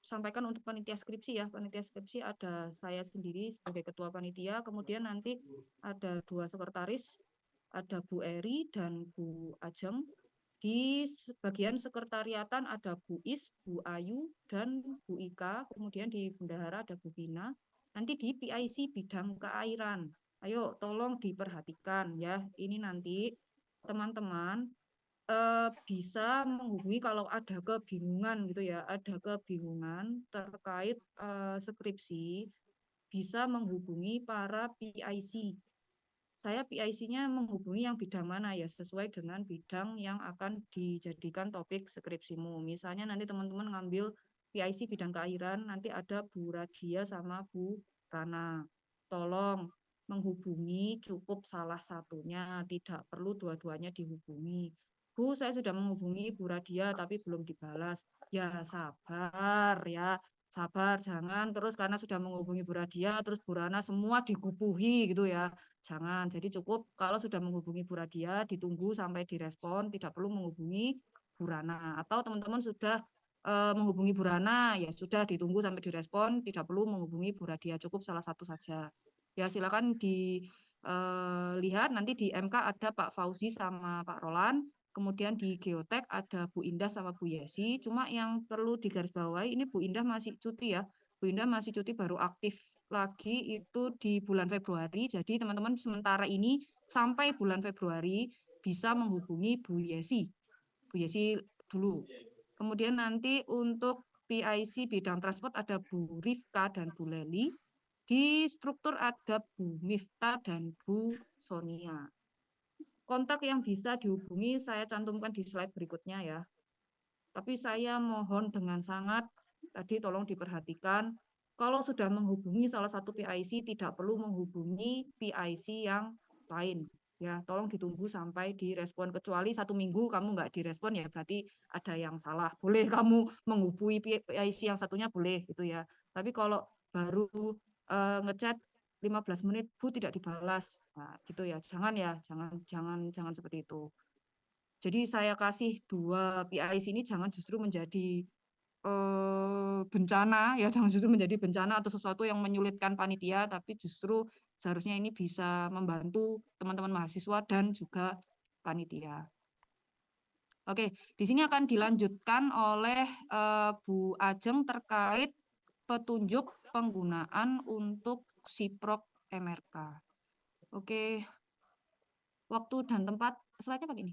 Speaker 1: sampaikan untuk panitia skripsi ya. Panitia skripsi ada saya sendiri sebagai ketua panitia, kemudian nanti ada 2 sekretaris, ada Bu Eri dan Bu Ajeng. Di bagian sekretariatan ada Bu Is, Bu Ayu, dan Bu Ika. Kemudian di bendahara ada Bu Vina. Nanti di PIC bidang keairan. Ayo tolong diperhatikan ya. Ini nanti teman-teman bisa menghubungi kalau ada kebingungan gitu ya. Ada kebingungan terkait skripsi, bisa menghubungi para PIC. Saya PIC-nya menghubungi yang bidang mana ya, sesuai dengan bidang yang akan dijadikan topik skripsimu. Misalnya nanti teman-teman ngambil PIC bidang keairan, nanti ada Bu Radia sama Bu Rana. Tolong menghubungi cukup salah satunya, tidak perlu dua-duanya dihubungi. Bu, saya sudah menghubungi Bu Radia tapi belum dibalas. Ya sabar ya, sabar, jangan terus karena sudah menghubungi Bu Radia, terus Bu Rana semua dikupuhi gitu ya. Jangan, jadi cukup kalau sudah menghubungi Bu Radia, ditunggu sampai direspon, tidak perlu menghubungi Bu Rana. Atau teman-teman sudah menghubungi Bu Rana, ya sudah ditunggu sampai direspon, tidak perlu menghubungi Bu Radia, cukup salah satu saja. Ya silakan dilihat, nanti di MK ada Pak Fauzi sama Pak Roland, kemudian di Geotek ada Bu Indah sama Bu Yesi, cuma yang perlu digarisbawahi, ini Bu Indah masih cuti ya, Bu Indah masih cuti baru aktif lagi itu di bulan Februari. Jadi teman-teman sementara ini sampai bulan Februari bisa menghubungi Bu Yesi. Bu Yesi dulu. Kemudian nanti untuk PIC bidang transport ada Bu Rifka dan Bu Leli. Di struktur ada Bu Mifta dan Bu Sonia. Kontak yang bisa dihubungi saya cantumkan di slide berikutnya ya. Tapi saya mohon dengan sangat, tadi tolong diperhatikan, kalau sudah menghubungi salah satu PIC, tidak perlu menghubungi PIC yang lain. Ya, tolong ditunggu sampai direspon. Kecuali 1 minggu kamu nggak direspon, ya berarti ada yang salah. Boleh kamu menghubungi PIC yang satunya, boleh gitu ya. Tapi kalau baru ngechat 15 menit, Bu tidak dibalas. Nah, gitu ya. Jangan ya, jangan seperti itu. Jadi saya kasih 2 PIC ini jangan justru menjadi bencana ya, jangan justru menjadi bencana atau sesuatu yang menyulitkan panitia, tapi justru seharusnya ini bisa membantu teman-teman mahasiswa dan juga panitia. Oke, di sini akan dilanjutkan oleh Bu Ajeng terkait petunjuk penggunaan untuk Siprok MRK. Oke, waktu dan tempat, slide-nya pakai ini.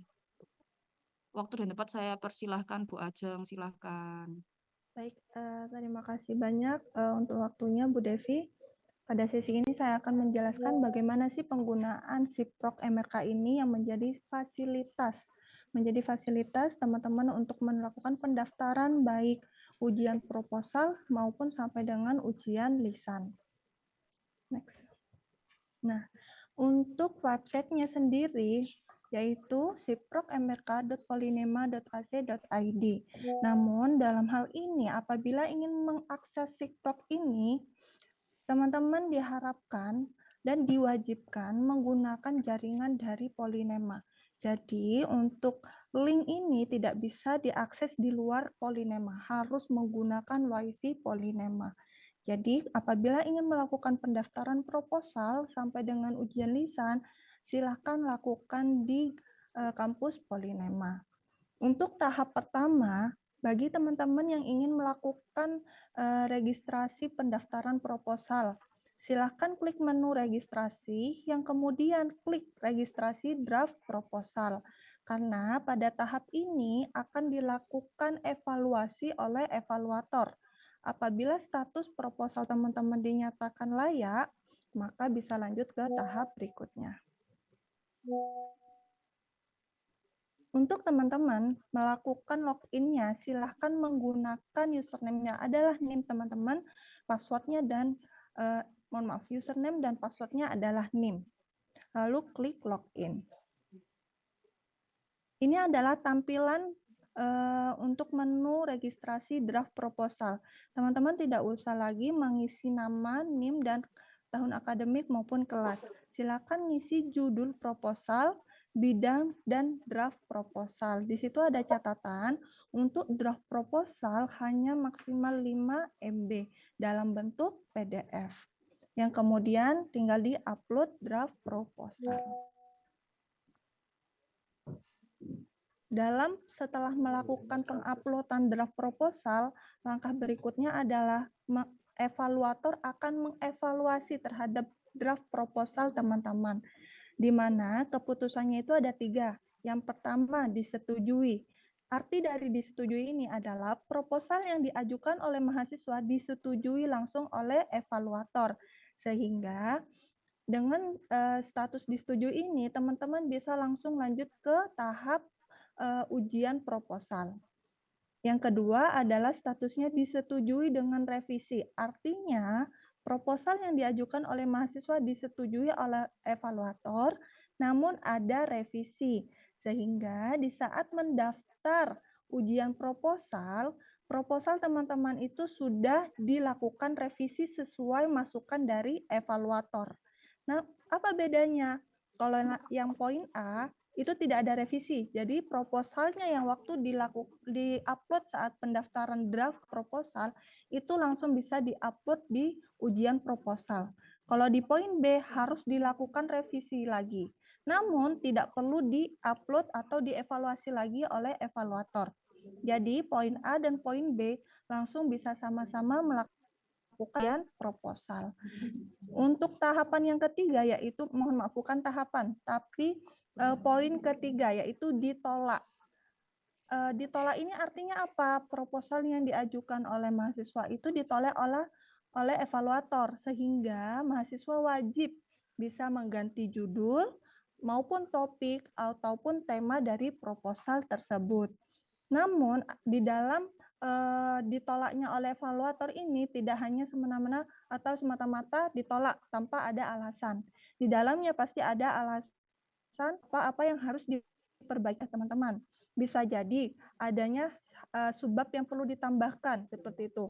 Speaker 1: Waktu dan tempat saya persilahkan Bu Ajeng, silahkan.
Speaker 2: Baik, terima kasih banyak untuk waktunya Bu Devi. Pada sesi ini saya akan menjelaskan bagaimana sih penggunaan Siprok MRK ini yang menjadi fasilitas teman-teman untuk melakukan pendaftaran baik ujian proposal maupun sampai dengan ujian lisan. Next. Nah, untuk websitenya sendiri yaitu siprokmrk.polinema.ac.id. Namun dalam hal ini apabila ingin mengakses Siprok ini, teman-teman diharapkan dan diwajibkan menggunakan jaringan dari Polinema. Jadi untuk link ini tidak bisa diakses di luar Polinema, harus menggunakan WiFi Polinema. Jadi apabila ingin melakukan pendaftaran proposal sampai dengan ujian lisan, silakan lakukan di kampus Polinema. Untuk tahap pertama, bagi teman-teman yang ingin melakukan registrasi pendaftaran proposal, silakan klik menu registrasi yang kemudian klik registrasi draft proposal. Karena pada tahap ini akan dilakukan evaluasi oleh evaluator. Apabila status proposal teman-teman dinyatakan layak, maka bisa lanjut ke tahap berikutnya. Untuk teman-teman melakukan login-nya, silahkan menggunakan username-nya adalah NIM teman-teman, password-nya dan username dan password-nya adalah NIM. Lalu klik login. Ini adalah tampilan untuk menu registrasi draft proposal. Teman-teman tidak usah lagi mengisi nama, NIM, dan tahun akademik maupun kelas. Silakan ngisi judul proposal, bidang, dan draft proposal. Di situ ada catatan, untuk draft proposal hanya maksimal 5 MB dalam bentuk PDF. Yang kemudian tinggal di-upload draft proposal. Setelah melakukan penguploadan draft proposal, langkah berikutnya adalah evaluator akan mengevaluasi terhadap draft proposal teman-teman, di mana keputusannya itu ada 3. Yang pertama, disetujui. Arti dari disetujui ini adalah proposal yang diajukan oleh mahasiswa disetujui langsung oleh evaluator, sehingga dengan status disetujui ini, teman-teman bisa langsung lanjut ke tahap ujian proposal. Yang kedua adalah statusnya disetujui dengan revisi. Artinya, proposal yang diajukan oleh mahasiswa disetujui oleh evaluator, namun ada revisi. Sehingga di saat mendaftar ujian proposal, proposal teman-teman itu sudah dilakukan revisi sesuai masukan dari evaluator. Nah, apa bedanya? Kalau yang poin A, itu tidak ada revisi. Jadi proposalnya yang waktu di-upload saat pendaftaran draft proposal itu langsung bisa di-upload di ujian proposal. Kalau di poin B harus dilakukan revisi lagi. Namun tidak perlu di-upload atau dievaluasi lagi oleh evaluator. Jadi poin A dan poin B langsung bisa sama-sama melakukan proposal. Untuk tahapan yang ketiga yaitu, mohon maaf bukan tahapan, tapi poin ketiga yaitu ditolak. Ditolak ini artinya apa? Proposal yang diajukan oleh mahasiswa itu ditolak oleh evaluator, sehingga mahasiswa wajib bisa mengganti judul maupun topik ataupun tema dari proposal tersebut. Namun di dalam ditolaknya oleh evaluator ini tidak hanya semena-mena atau semata-mata ditolak tanpa ada alasan. Di dalamnya pasti ada alasan apa yang harus diperbaiki teman-teman. Bisa jadi adanya subbab yang perlu ditambahkan seperti itu.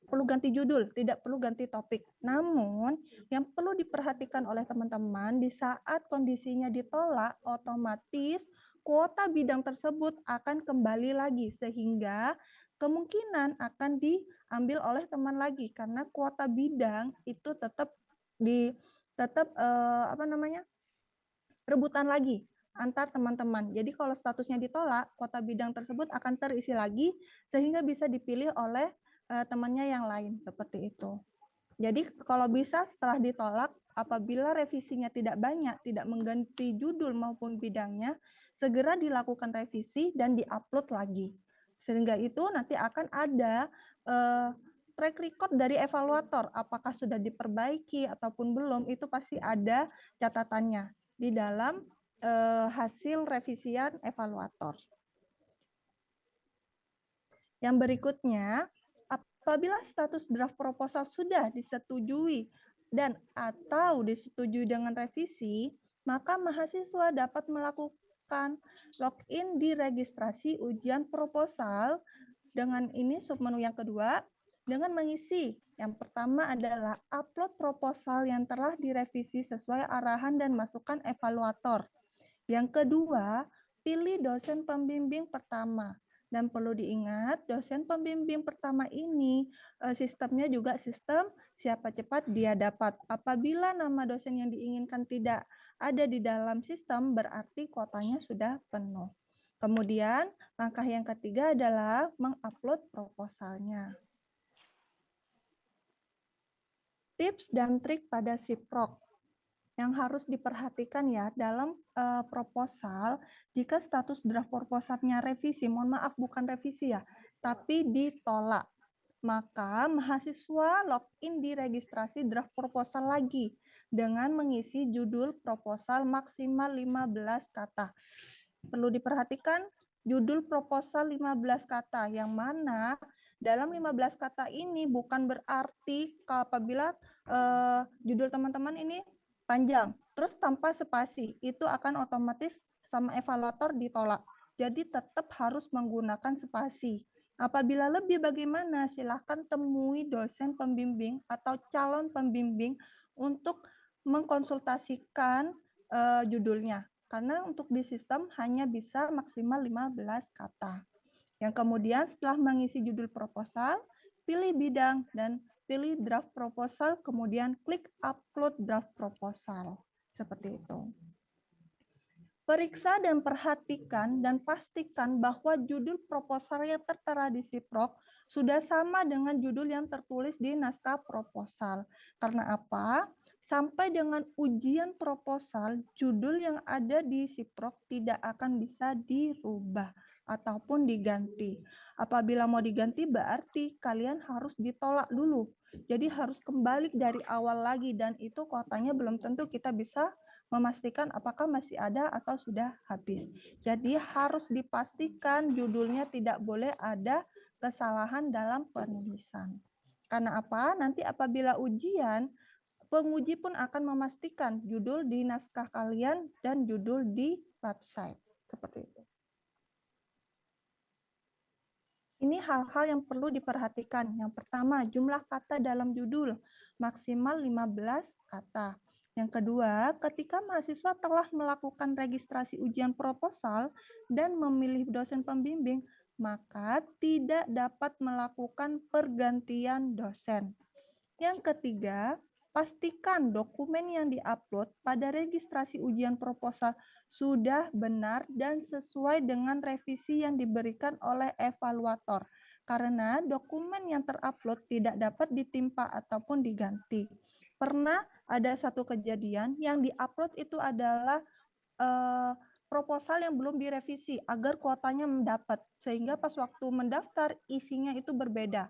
Speaker 2: Perlu ganti judul, tidak perlu ganti topik. Namun yang perlu diperhatikan oleh teman-teman di saat kondisinya ditolak, otomatis kuota bidang tersebut akan kembali lagi sehingga kemungkinan akan diambil oleh teman lagi karena kuota bidang itu tetap rebutan lagi antar teman-teman. Jadi kalau statusnya ditolak, kuota bidang tersebut akan terisi lagi sehingga bisa dipilih oleh temannya yang lain, seperti itu. Jadi kalau bisa setelah ditolak, apabila revisinya tidak banyak, tidak mengganti judul maupun bidangnya, segera dilakukan revisi dan diupload lagi. Sehingga itu nanti akan ada track record dari evaluator, apakah sudah diperbaiki ataupun belum, itu pasti ada catatannya di dalam hasil revisian evaluator. Yang berikutnya, apabila status draft proposal sudah disetujui dan atau disetujui dengan revisi, maka mahasiswa dapat melakukan login di registrasi ujian proposal. Dengan ini submenu yang kedua, dengan mengisi yang pertama adalah upload proposal yang telah direvisi sesuai arahan dan masukan evaluator. Yang kedua, pilih dosen pembimbing pertama. Dan perlu diingat, dosen pembimbing pertama ini sistemnya juga sistem siapa cepat dia dapat. Apabila nama dosen yang diinginkan tidak ada di dalam sistem, berarti kuotanya sudah penuh. Kemudian, langkah yang ketiga adalah mengupload proposalnya. Tips dan trik pada SIPROK yang harus diperhatikan ya dalam proposal, jika status draft proposalnya revisi, mohon maaf bukan revisi ya, tapi ditolak, maka mahasiswa login di registrasi draft proposal lagi dengan mengisi judul proposal maksimal 15 kata. Perlu diperhatikan judul proposal 15 kata, yang mana dalam 15 kata ini bukan berarti apabila judul teman-teman ini panjang, terus tanpa spasi, itu akan otomatis sama evaluator ditolak. Jadi tetap harus menggunakan spasi. Apabila lebih bagaimana, silahkan temui dosen pembimbing atau calon pembimbing untuk mengkonsultasikan judulnya. Karena untuk di sistem hanya bisa maksimal 15 kata. Yang kemudian setelah mengisi judul proposal, pilih bidang dan pilih draft proposal, kemudian klik upload draft proposal. Seperti itu. Periksa dan perhatikan dan pastikan bahwa judul proposal yang tertera di SIPROK sudah sama dengan judul yang tertulis di naskah proposal. Karena apa? Sampai dengan ujian proposal, judul yang ada di SIPROK tidak akan bisa dirubah ataupun diganti. Apabila mau diganti berarti kalian harus ditolak dulu. Jadi harus kembali dari awal lagi dan itu kuotanya belum tentu kita bisa memastikan apakah masih ada atau sudah habis. Jadi harus dipastikan judulnya tidak boleh ada kesalahan dalam penulisan. Karena apa? Nanti apabila ujian, penguji pun akan memastikan judul di naskah kalian dan judul di website. Seperti itu. Ini hal-hal yang perlu diperhatikan. Yang pertama, jumlah kata dalam judul maksimal 15 kata. Yang kedua, ketika mahasiswa telah melakukan registrasi ujian proposal dan memilih dosen pembimbing, maka tidak dapat melakukan pergantian dosen. Yang ketiga, pastikan dokumen yang diupload pada registrasi ujian proposal sudah benar dan sesuai dengan revisi yang diberikan oleh evaluator. Karena dokumen yang terupload tidak dapat ditimpa ataupun diganti. Pernah ada satu kejadian yang diupload itu adalah proposal yang belum direvisi agar kuotanya mendapat. Sehingga pas waktu mendaftar isinya itu berbeda.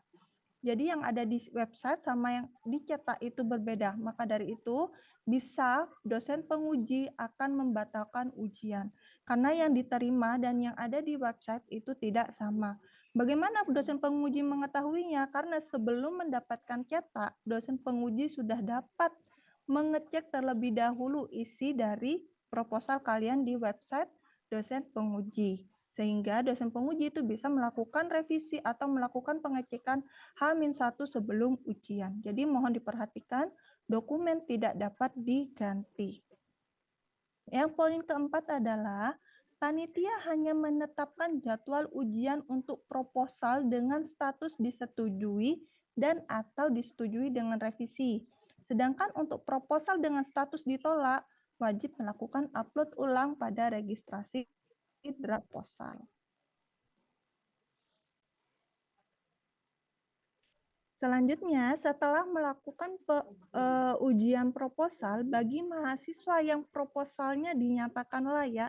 Speaker 2: Jadi yang ada di website sama yang dicetak itu berbeda. Maka dari itu bisa dosen penguji akan membatalkan ujian. Karena yang diterima dan yang ada di website itu tidak sama. Bagaimana dosen penguji mengetahuinya? Karena sebelum mendapatkan cetak, dosen penguji sudah dapat mengecek terlebih dahulu isi dari proposal kalian di website dosen penguji. Sehingga dosen penguji itu bisa melakukan revisi atau melakukan pengecekan H-1 sebelum ujian. Jadi mohon diperhatikan dokumen tidak dapat diganti. Yang poin keempat adalah panitia hanya menetapkan jadwal ujian untuk proposal dengan status disetujui dan atau disetujui dengan revisi. Sedangkan untuk proposal dengan status ditolak, wajib melakukan upload ulang pada registrasi draft proposal. Selanjutnya, setelah melakukan ujian proposal bagi mahasiswa yang proposalnya dinyatakan layak,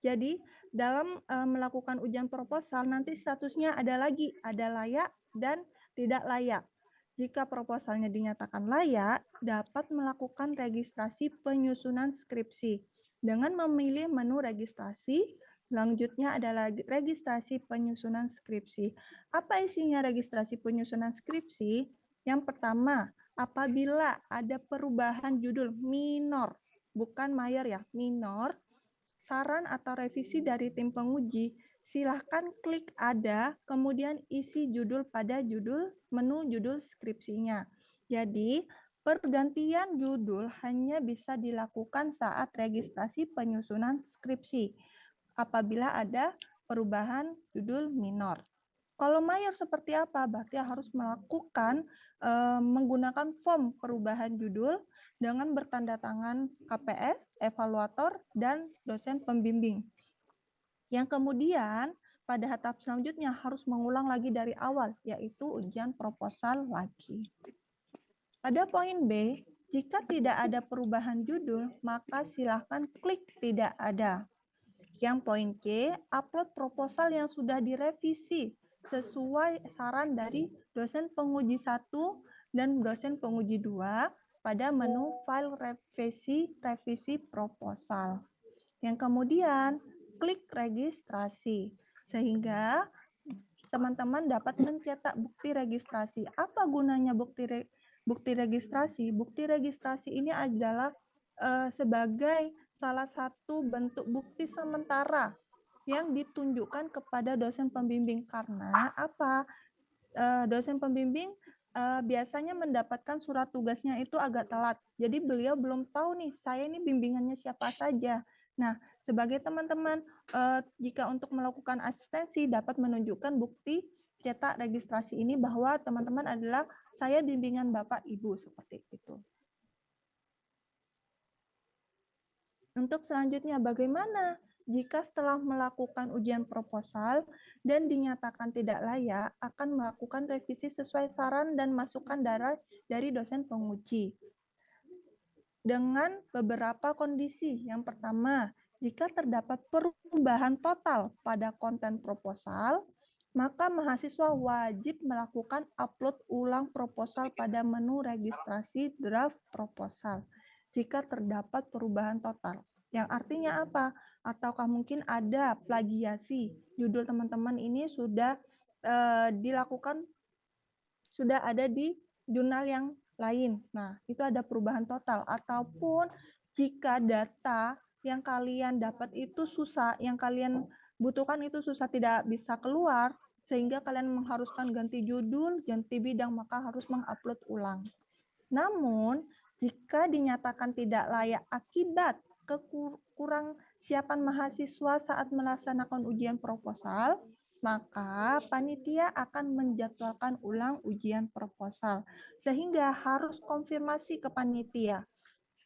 Speaker 2: jadi dalam melakukan ujian proposal nanti statusnya ada lagi, ada layak dan tidak layak. Jika proposalnya dinyatakan layak, dapat melakukan registrasi penyusunan skripsi. Dengan memilih menu registrasi, selanjutnya adalah registrasi penyusunan skripsi. Apa isinya registrasi penyusunan skripsi? Yang pertama, apabila ada perubahan judul minor, bukan mayor ya, minor, saran atau revisi dari tim penguji, silahkan klik ada, kemudian isi judul pada menu judul skripsinya. Jadi, pergantian judul hanya bisa dilakukan saat registrasi penyusunan skripsi apabila ada perubahan judul minor. Kalau mayor seperti apa? Berarti harus melakukan menggunakan form perubahan judul dengan bertanda tangan KPS, evaluator, dan dosen pembimbing. Yang kemudian pada tahap selanjutnya harus mengulang lagi dari awal, yaitu ujian proposal lagi. Pada poin B, jika tidak ada perubahan judul, maka silahkan klik tidak ada. Yang poin C, upload proposal yang sudah direvisi sesuai saran dari dosen penguji 1 dan dosen penguji 2 pada menu file revisi proposal. Yang kemudian, klik registrasi sehingga teman-teman dapat mencetak bukti registrasi. Apa gunanya bukti registrasi? Bukti registrasi ini adalah sebagai salah satu bentuk bukti sementara yang ditunjukkan kepada dosen pembimbing. Karena apa? Dosen pembimbing biasanya mendapatkan surat tugasnya itu agak telat. Jadi beliau belum tahu nih, saya ini bimbingannya siapa saja. Nah, sebagai teman-teman, jika untuk melakukan asistensi dapat menunjukkan bukti cetak registrasi ini bahwa teman-teman adalah saya bimbingan Bapak Ibu, seperti itu. Untuk selanjutnya, bagaimana jika setelah melakukan ujian proposal dan dinyatakan tidak layak, akan melakukan revisi sesuai saran dan masukan dari dosen penguji. Dengan beberapa kondisi. Yang pertama, jika terdapat perubahan total pada konten proposal, maka mahasiswa wajib melakukan upload ulang proposal pada menu registrasi draft proposal jika terdapat perubahan total. Yang artinya apa? Ataukah mungkin ada plagiasi? Judul teman-teman ini sudah dilakukan, sudah ada di jurnal yang lain. Nah, itu ada perubahan total. Ataupun jika data yang kalian dapat itu susah, yang kalian butuhkan itu susah, tidak bisa keluar, sehingga kalian mengharuskan ganti judul, ganti bidang, maka harus mengupload ulang. Namun, jika dinyatakan tidak layak akibat kekurang siapan mahasiswa saat melaksanakan ujian proposal, maka panitia akan menjadwalkan ulang ujian proposal. Sehingga harus konfirmasi ke panitia.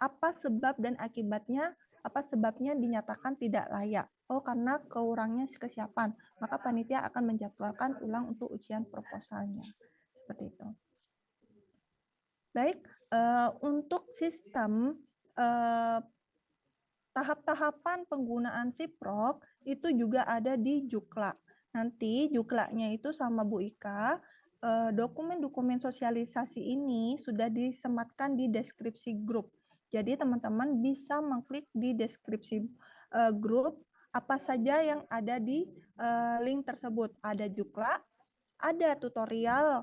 Speaker 2: Apa sebab dan akibatnya, apa sebabnya dinyatakan tidak layak. Oh, karena kurangnya kesiapan. Maka panitia akan menjadwalkan ulang untuk ujian proposalnya. Seperti itu. Baik, untuk sistem tahap-tahapan penggunaan SIPROK itu juga ada di Jukla. Nanti Juklanya itu sama Bu Ika, dokumen-dokumen sosialisasi ini sudah disematkan di deskripsi grup. Jadi teman-teman bisa mengklik di deskripsi grup apa saja yang ada di link tersebut. Ada Jukla, ada tutorial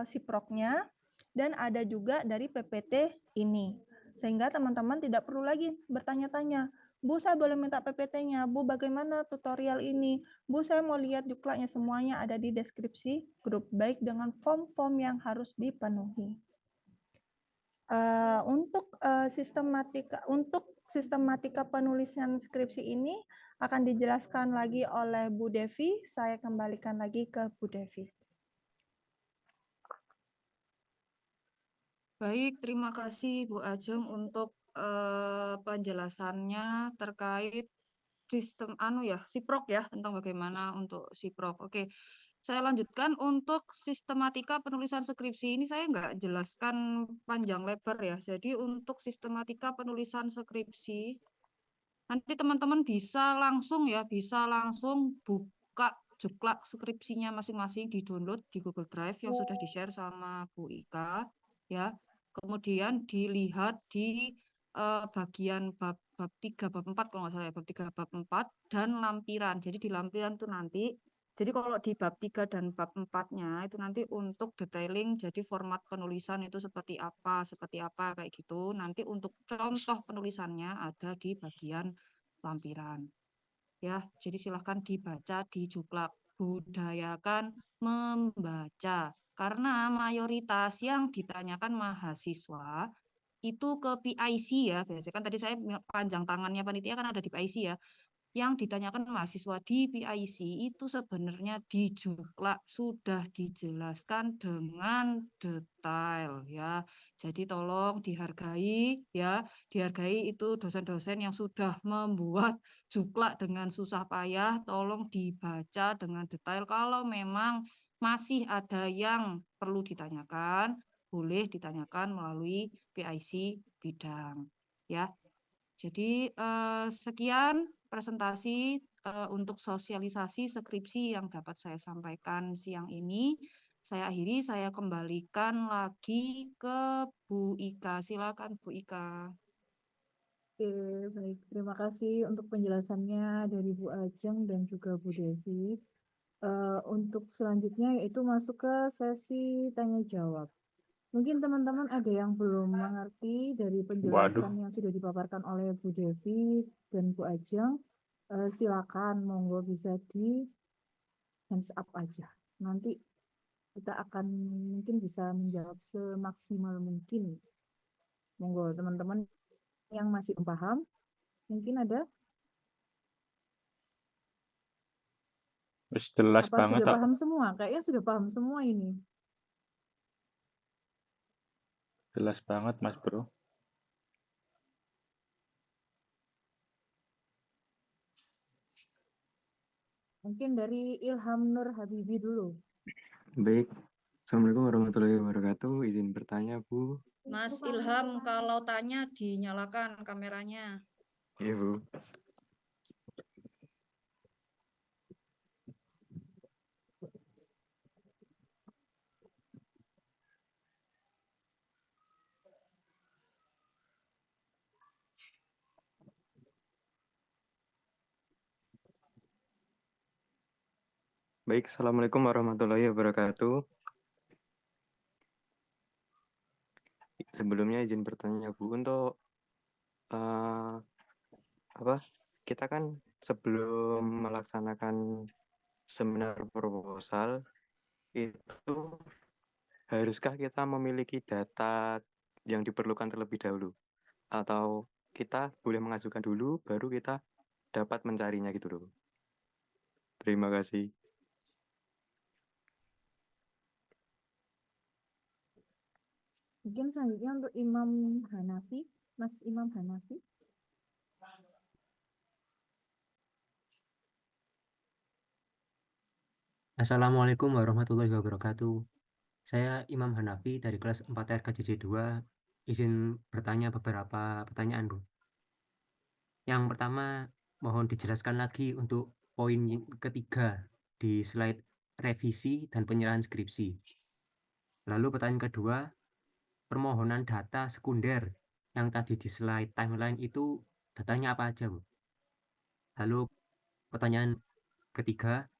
Speaker 2: SIPROK-nya, dan ada juga dari PPT ini. Sehingga teman-teman tidak perlu lagi bertanya-tanya, Bu, saya boleh minta PPT-nya. Bu, bagaimana tutorial ini? Bu, saya mau lihat juklanya. Semuanya ada di deskripsi grup, baik dengan form-form yang harus dipenuhi. Untuk sistematika penulisan skripsi ini akan dijelaskan lagi oleh Bu Devi. Saya kembalikan lagi ke Bu Devi.
Speaker 1: Baik, terima kasih Bu Ajeng untuk penjelasannya terkait sistem SIPROK ya, tentang bagaimana untuk SIPROK. Oke, Saya lanjutkan untuk sistematika penulisan skripsi ini saya nggak jelaskan panjang lebar ya. Jadi untuk sistematika penulisan skripsi nanti teman-teman bisa langsung buka juklak skripsinya masing-masing di-download di Google Drive yang sudah di-share sama Bu Ika ya. Kemudian dilihat di bagian bab 3 bab 4 kalau nggak salah ya, bab 3 bab 4 dan lampiran. Jadi di lampiran itu nanti jadi kalau di bab 3 dan bab 4-nya itu nanti untuk detailing jadi format penulisan itu seperti apa kayak gitu. Nanti untuk contoh penulisannya ada di bagian lampiran. Ya, jadi silahkan dibaca, dijuklak, budayakan membaca. Karena mayoritas yang ditanyakan mahasiswa itu ke PIC ya. Biasanya kan tadi saya panjang tangannya panitia kan ada di PIC ya. Yang ditanyakan mahasiswa di PIC itu sebenarnya di juklak sudah dijelaskan dengan detail ya. Jadi tolong dihargai ya, dihargai itu dosen-dosen yang sudah membuat juklak dengan susah payah, tolong dibaca dengan detail. Kalau memang masih ada yang perlu ditanyakan, boleh ditanyakan melalui PIC bidang ya. Jadi sekian presentasi untuk sosialisasi skripsi yang dapat saya sampaikan siang ini. Saya akhiri, saya kembalikan lagi ke Bu Ika. Silakan Bu Ika.
Speaker 3: Oke, baik. Terima kasih untuk penjelasannya dari Bu Ajeng dan juga Bu Devi. Untuk selanjutnya yaitu masuk ke sesi tanya jawab. Mungkin teman-teman ada yang belum mengerti dari penjelasan yang sudah dipaparkan oleh Bu Devi dan Bu Ajeng. Silakan, monggo bisa di hands up aja. Nanti kita akan mungkin bisa menjawab semaksimal mungkin. Monggo teman-teman yang masih belum paham, mungkin ada.
Speaker 4: Jelas
Speaker 3: Apa
Speaker 4: banget,
Speaker 3: sudah paham semua? Kayaknya sudah paham semua ini.
Speaker 4: jelas banget Mas Bro.
Speaker 3: Mungkin dari Ilham Nur Habibi dulu.
Speaker 5: Baik, Assalamualaikum warahmatullahi wabarakatuh. Izin bertanya, Bu.
Speaker 1: Mas Ilham, kalau tanya dinyalakan kameranya.
Speaker 5: Iya, Bu. Baik, Assalamualaikum warahmatullahi wabarakatuh. Sebelumnya izin bertanya, Bu, untuk kita kan sebelum melaksanakan seminar proposal itu haruskah kita memiliki data yang diperlukan terlebih dahulu, atau kita boleh mengajukan dulu baru kita dapat mencarinya gitu loh? Terima kasih.
Speaker 3: Mungkin selanjutnya untuk Imam Hanafi, Mas Imam Hanafi.
Speaker 6: Assalamualaikum warahmatullahi wabarakatuh. Saya Imam Hanafi dari kelas 4 RKJJ 2. Izin bertanya beberapa pertanyaan, Bu. Yang pertama, mohon dijelaskan lagi untuk poin ketiga di slide revisi dan penyerahan skripsi. Lalu pertanyaan kedua, permohonan data sekunder yang tadi di slide timeline itu datanya apa aja, Bu? Lalu pertanyaan ketiga,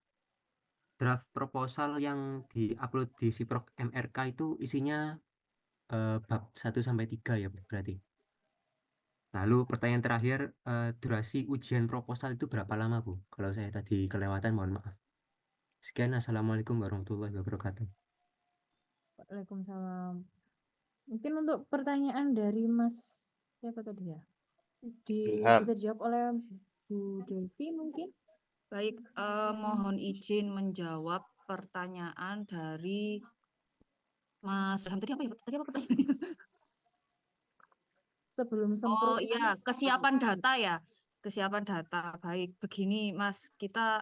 Speaker 6: draft proposal yang diupload di Siprok MRK itu isinya bab 1 sampai 3 ya, berarti. Lalu pertanyaan terakhir, durasi ujian proposal itu berapa lama, Bu? Kalau saya tadi kelewatan, mohon maaf. Sekian, Assalamualaikum warahmatullahi wabarakatuh.
Speaker 3: Waalaikumsalam. Mungkin untuk pertanyaan dari Mas siapa tadi ya?
Speaker 4: Ilham.
Speaker 3: Bisa dijawab oleh Bu Devi mungkin?
Speaker 1: Baik, mohon izin menjawab pertanyaan dari Mas Ilham. Tadi apa ya? Tadi apa pertanyaannya?
Speaker 3: Sebelum
Speaker 1: Oh
Speaker 3: semprot
Speaker 1: iya, kesiapan data ya. Kesiapan data. Baik, begini Mas, kita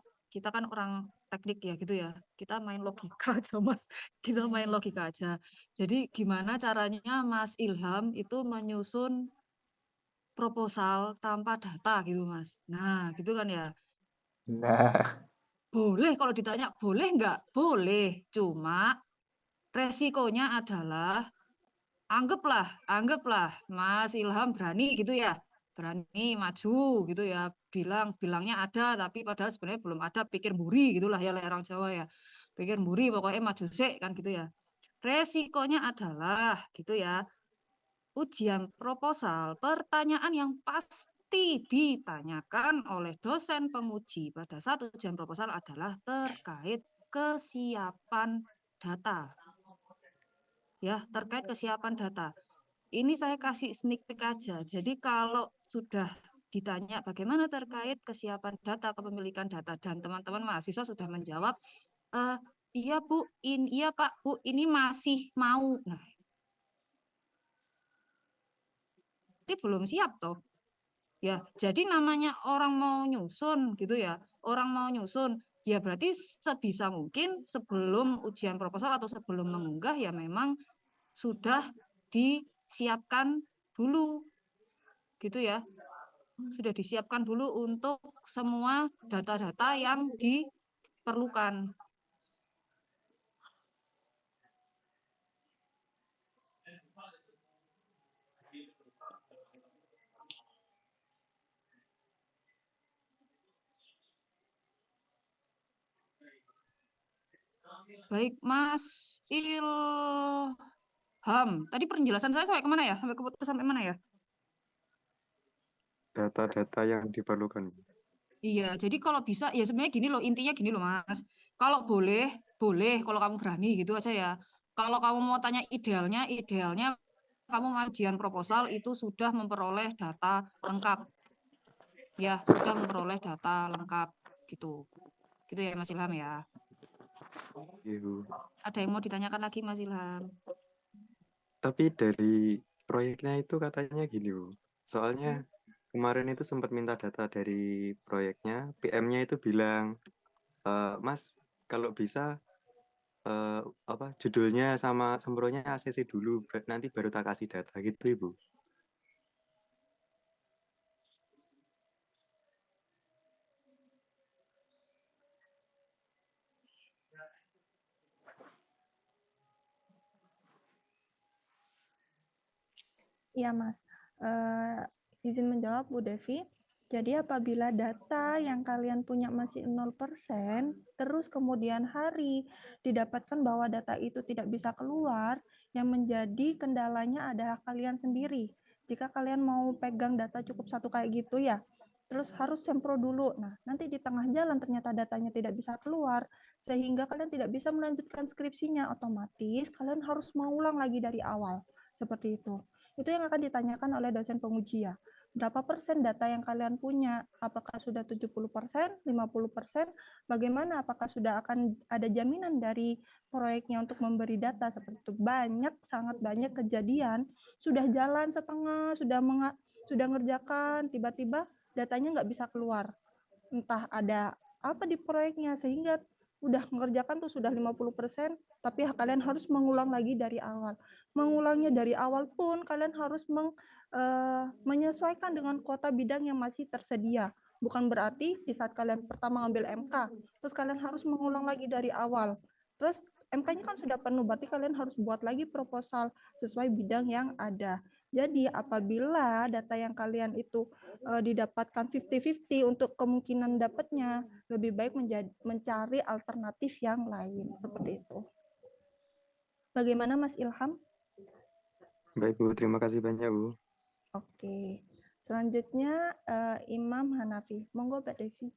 Speaker 1: kan orang teknik ya gitu ya. Kita main logika aja Mas. Kita main logika aja. Jadi gimana caranya Mas Ilham itu menyusun proposal tanpa data gitu Mas. Nah, gitu kan ya.
Speaker 4: Nah,
Speaker 1: Boleh kalau ditanya boleh nggak? Boleh. Cuma resikonya adalah anggaplah Mas Ilham berani gitu ya. Berani maju gitu ya. Bilangnya ada tapi padahal sebenarnya belum ada, pikir mburi gitulah ya orang Jawa ya. Pikir mburi pokoknya maju sik kan gitu ya. Resikonya adalah gitu ya. Ujian proposal, pertanyaan yang pasti ditanyakan oleh dosen penguji pada saat ujian proposal adalah terkait kesiapan data. Ya, terkait kesiapan data. Ini saya kasih sneak peek aja. Jadi kalau sudah ditanya bagaimana terkait kesiapan data, kepemilikan data, dan teman-teman mahasiswa sudah menjawab, iya Bu, iya Pak, Bu, ini masih mau. Nah, itu belum siap toh. Ya, jadi namanya orang mau nyusun gitu ya. Orang mau nyusun, ya berarti sebisa mungkin sebelum ujian proposal atau sebelum mengunggah ya memang sudah disiapkan dulu gitu ya. Sudah disiapkan dulu untuk semua data-data yang diperlukan. Baik, Mas Ilham. Tadi penjelasan saya sampai kemana ya? Sampai keputus sampai mana ya?
Speaker 5: Data-data yang diperlukan.
Speaker 1: Iya, jadi kalau bisa, ya sebenarnya gini loh, intinya gini loh Mas. Kalau boleh, kalau kamu berani gitu aja ya. Kalau kamu mau tanya idealnya kamu ujian proposal itu sudah memperoleh data lengkap. Ya, sudah memperoleh data lengkap gitu. Gitu ya Mas Ilham ya.
Speaker 5: Iya, Bu.
Speaker 1: Ada yang mau ditanyakan lagi Mas Ilham?
Speaker 5: Tapi dari proyeknya itu katanya gini, Bu. Soalnya kemarin itu sempat minta data dari proyeknya, PM-nya itu bilang, Mas, kalau bisa judulnya sama sembronya ACC dulu, nanti baru tak kasih data gitu, Ibu.
Speaker 2: Iya, Mas. Izin menjawab, Bu Devi. Jadi apabila data yang kalian punya masih 0%, terus kemudian hari didapatkan bahwa data itu tidak bisa keluar, yang menjadi kendalanya adalah kalian sendiri. Jika kalian mau pegang data cukup satu kayak gitu ya, terus harus sempro dulu. Nah, nanti di tengah jalan ternyata datanya tidak bisa keluar, sehingga kalian tidak bisa melanjutkan skripsinya, otomatis kalian harus mengulang lagi dari awal. Seperti itu. Itu yang akan ditanyakan oleh dosen penguji ya. Berapa persen data yang kalian punya? Apakah sudah 70%, 50%? Bagaimana? Apakah sudah akan ada jaminan dari proyeknya untuk memberi data seperti itu? Sangat banyak kejadian sudah jalan setengah, sudah ngerjakan, tiba-tiba datanya nggak bisa keluar. Entah ada apa di proyeknya sehingga udah mengerjakan tuh sudah 50%, tapi kalian harus mengulang lagi dari awal. Mengulangnya dari awal pun kalian harus menyesuaikan dengan kuota bidang yang masih tersedia. Bukan berarti di saat kalian pertama ngambil MK, terus kalian harus mengulang lagi dari awal. Terus MK-nya kan sudah penuh, berarti kalian harus buat lagi proposal sesuai bidang yang ada. Jadi apabila data yang kalian itu didapatkan 50-50 untuk kemungkinan dapatnya, lebih baik mencari alternatif yang lain. Seperti itu. Bagaimana Mas Ilham?
Speaker 5: Baik, Bu. Terima kasih banyak, Bu.
Speaker 2: Oke. Selanjutnya Imam Hanafi. Monggo, Mbak Devi.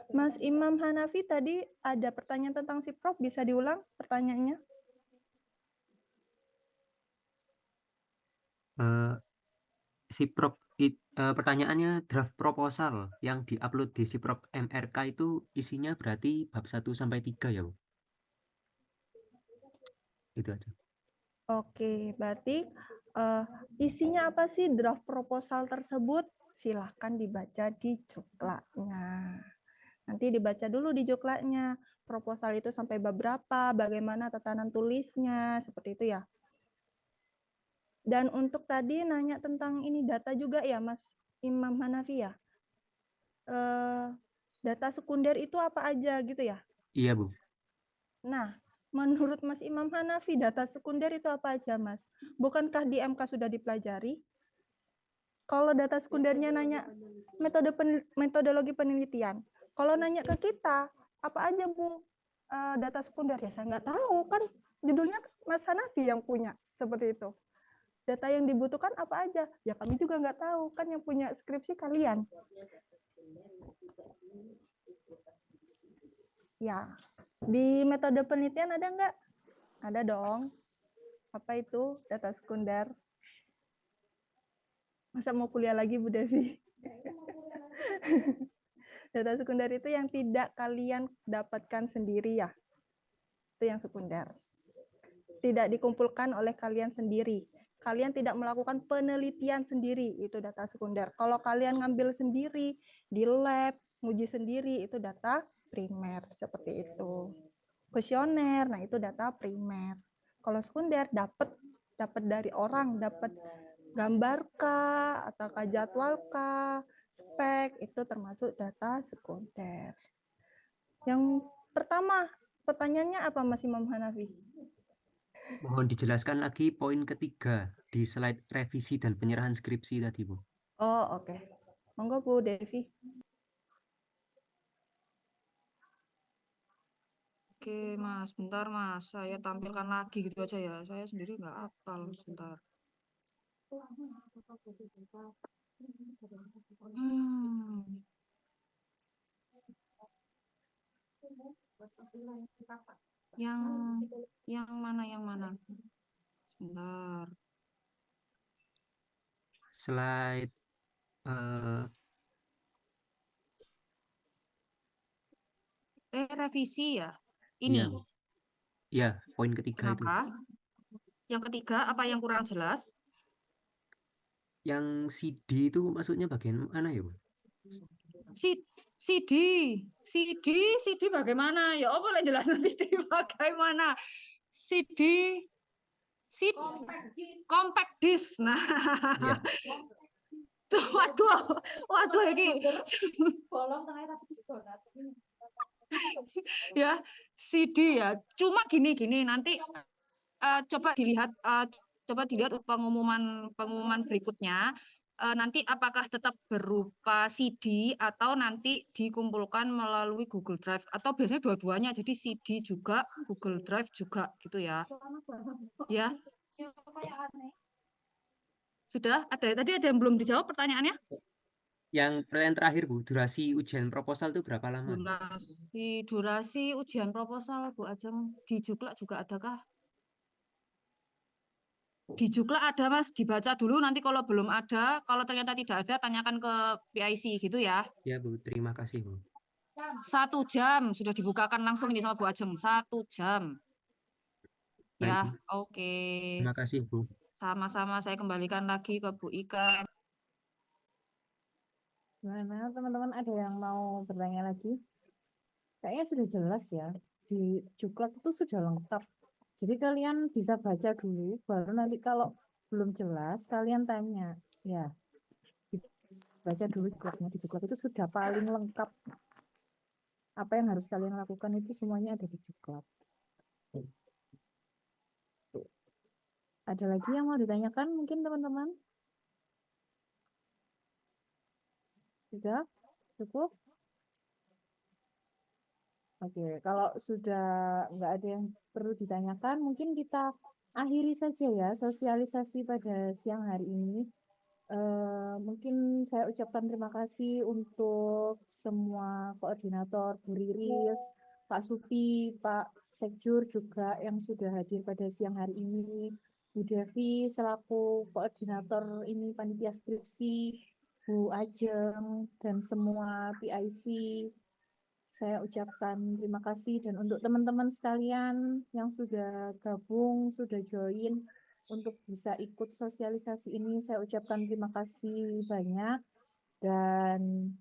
Speaker 2: Mas Imam Hanafi tadi ada pertanyaan tentang si Prof. Bisa diulang pertanyaannya?
Speaker 6: Siprop pertanyaannya draft proposal yang diupload di Siprop MRK itu isinya berarti bab 1 sampai 3 ya, Bu? Itu aja.
Speaker 2: Oke, berarti Isinya apa sih draft proposal tersebut? Silahkan dibaca di juklaknya. Nanti dibaca dulu di juklaknya. Proposal itu sampai bab berapa, bagaimana tatanan tulisnya, seperti itu ya. Dan untuk tadi nanya tentang ini data juga ya, Mas Imam Hanafi ya. Data sekunder itu apa aja gitu ya?
Speaker 6: Iya, Bu.
Speaker 2: Nah, menurut Mas Imam Hanafi, data sekunder itu apa aja, Mas? Bukankah di MK sudah dipelajari? Kalau data sekundernya nanya metodologi penelitian. Kalau nanya ke kita, apa aja Bu data sekunder? Ya saya nggak tahu, kan judulnya Mas Hanafi yang punya, seperti itu. Data yang dibutuhkan apa aja? Ya kami juga nggak tahu, kan yang punya skripsi kalian. Ya, di metode penelitian ada nggak? Ada dong. Apa itu data sekunder? Masa mau kuliah lagi Bu Devi? Data sekunder itu yang tidak kalian dapatkan sendiri ya. Itu yang sekunder. Tidak dikumpulkan oleh kalian sendiri. Kalian tidak melakukan penelitian sendiri, itu data sekunder. Kalau kalian ngambil sendiri, di lab, nguji sendiri, itu data primer. Seperti itu. Kuesioner, nah itu data primer. Kalau sekunder, dapat dari orang, dapat gambar kah, atau jadwal kah, spek, itu termasuk data sekunder. Yang pertama, pertanyaannya apa Mas Imam Hanafi?
Speaker 6: Mohon dijelaskan lagi poin ketiga di slide revisi dan penyerahan skripsi tadi, Bu.
Speaker 2: Oh, oke. Monggo Bu Devi.
Speaker 1: Oke, Mas. Bentar, Mas. Saya tampilkan lagi gitu aja ya. Saya sendiri nggak hafal. Sebentar. Yang mana? Sebentar.
Speaker 6: Slide
Speaker 1: revisi ya.
Speaker 6: iya,
Speaker 1: Ini.
Speaker 6: Bu. Iya, poin ketiga itu.
Speaker 1: Kenapa? Yang ketiga, apa yang kurang jelas?
Speaker 6: Yang CD itu maksudnya bagian mana ya, Bu?
Speaker 1: CD bagaimana? Ya apa lah jelasnya CD bagaimana? CD compact disc. Nah,
Speaker 6: Iya.
Speaker 1: tuh, waduh ini. Ya, CD ya. Cuma gini nanti coba dilihat pengumuman berikutnya. Nanti apakah tetap berupa CD atau nanti dikumpulkan melalui Google Drive atau biasanya dua-duanya, jadi CD juga Google Drive juga gitu ya. Ya. Sudah ada tadi ada yang belum dijawab pertanyaannya?
Speaker 6: Yang pertanyaan terakhir, Bu, durasi ujian proposal itu berapa lama?
Speaker 1: Durasi ujian proposal Bu Ajeng di Juklak juga adakah? Di Juklak ada Mas, dibaca dulu, nanti kalau belum ada, kalau ternyata tidak ada, tanyakan ke PIC gitu ya.
Speaker 6: Ya Bu, terima kasih Bu.
Speaker 1: 1 jam sudah dibukakan langsung ini sama Bu Ajeng, 1 jam. Ya,
Speaker 6: Baik,
Speaker 1: oke.
Speaker 6: terima kasih Bu.
Speaker 1: Sama-sama, saya kembalikan lagi ke Bu Ika.
Speaker 3: Gimana teman-teman, ada yang mau bertanya lagi? Kayaknya sudah jelas ya, di Juklak itu sudah lengkap. Jadi kalian bisa baca dulu, baru nanti kalau belum jelas kalian tanya. Ya, baca dulu Juklaknya. Di Juklak itu sudah paling lengkap. Apa yang harus kalian lakukan itu semuanya ada di Juklak. Ada lagi yang mau ditanyakan mungkin teman-teman? Sudah? Cukup? Oke, kalau sudah nggak ada yang perlu ditanyakan, mungkin kita akhiri saja ya sosialisasi pada siang hari ini. Mungkin saya ucapkan terima kasih untuk semua koordinator, Bu Riris, Pak Supi, Pak Sekjur juga yang sudah hadir pada siang hari ini, Bu Devi selaku koordinator ini panitia skripsi, Bu Ajeng, dan semua PIC. Saya ucapkan terima kasih, dan untuk teman-teman sekalian yang sudah gabung, sudah join, untuk bisa ikut sosialisasi ini. Saya ucapkan terima kasih banyak dan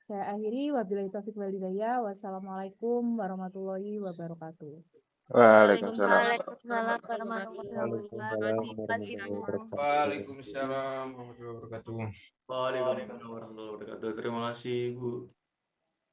Speaker 3: saya akhiri. Wabillahi taufiq wal hidayah. Wassalamualaikum warahmatullahi wabarakatuh.
Speaker 4: Waalaikumsalam.
Speaker 7: Waalaikumsalam warahmatullahi wabarakatuh. Terima kasih, Bu.
Speaker 8: Waalaikumsalam warahmatullahi wabarakatuh.
Speaker 9: Waalaikumsalam warahmatullahi wabarakatuh. Terima kasih, Bu.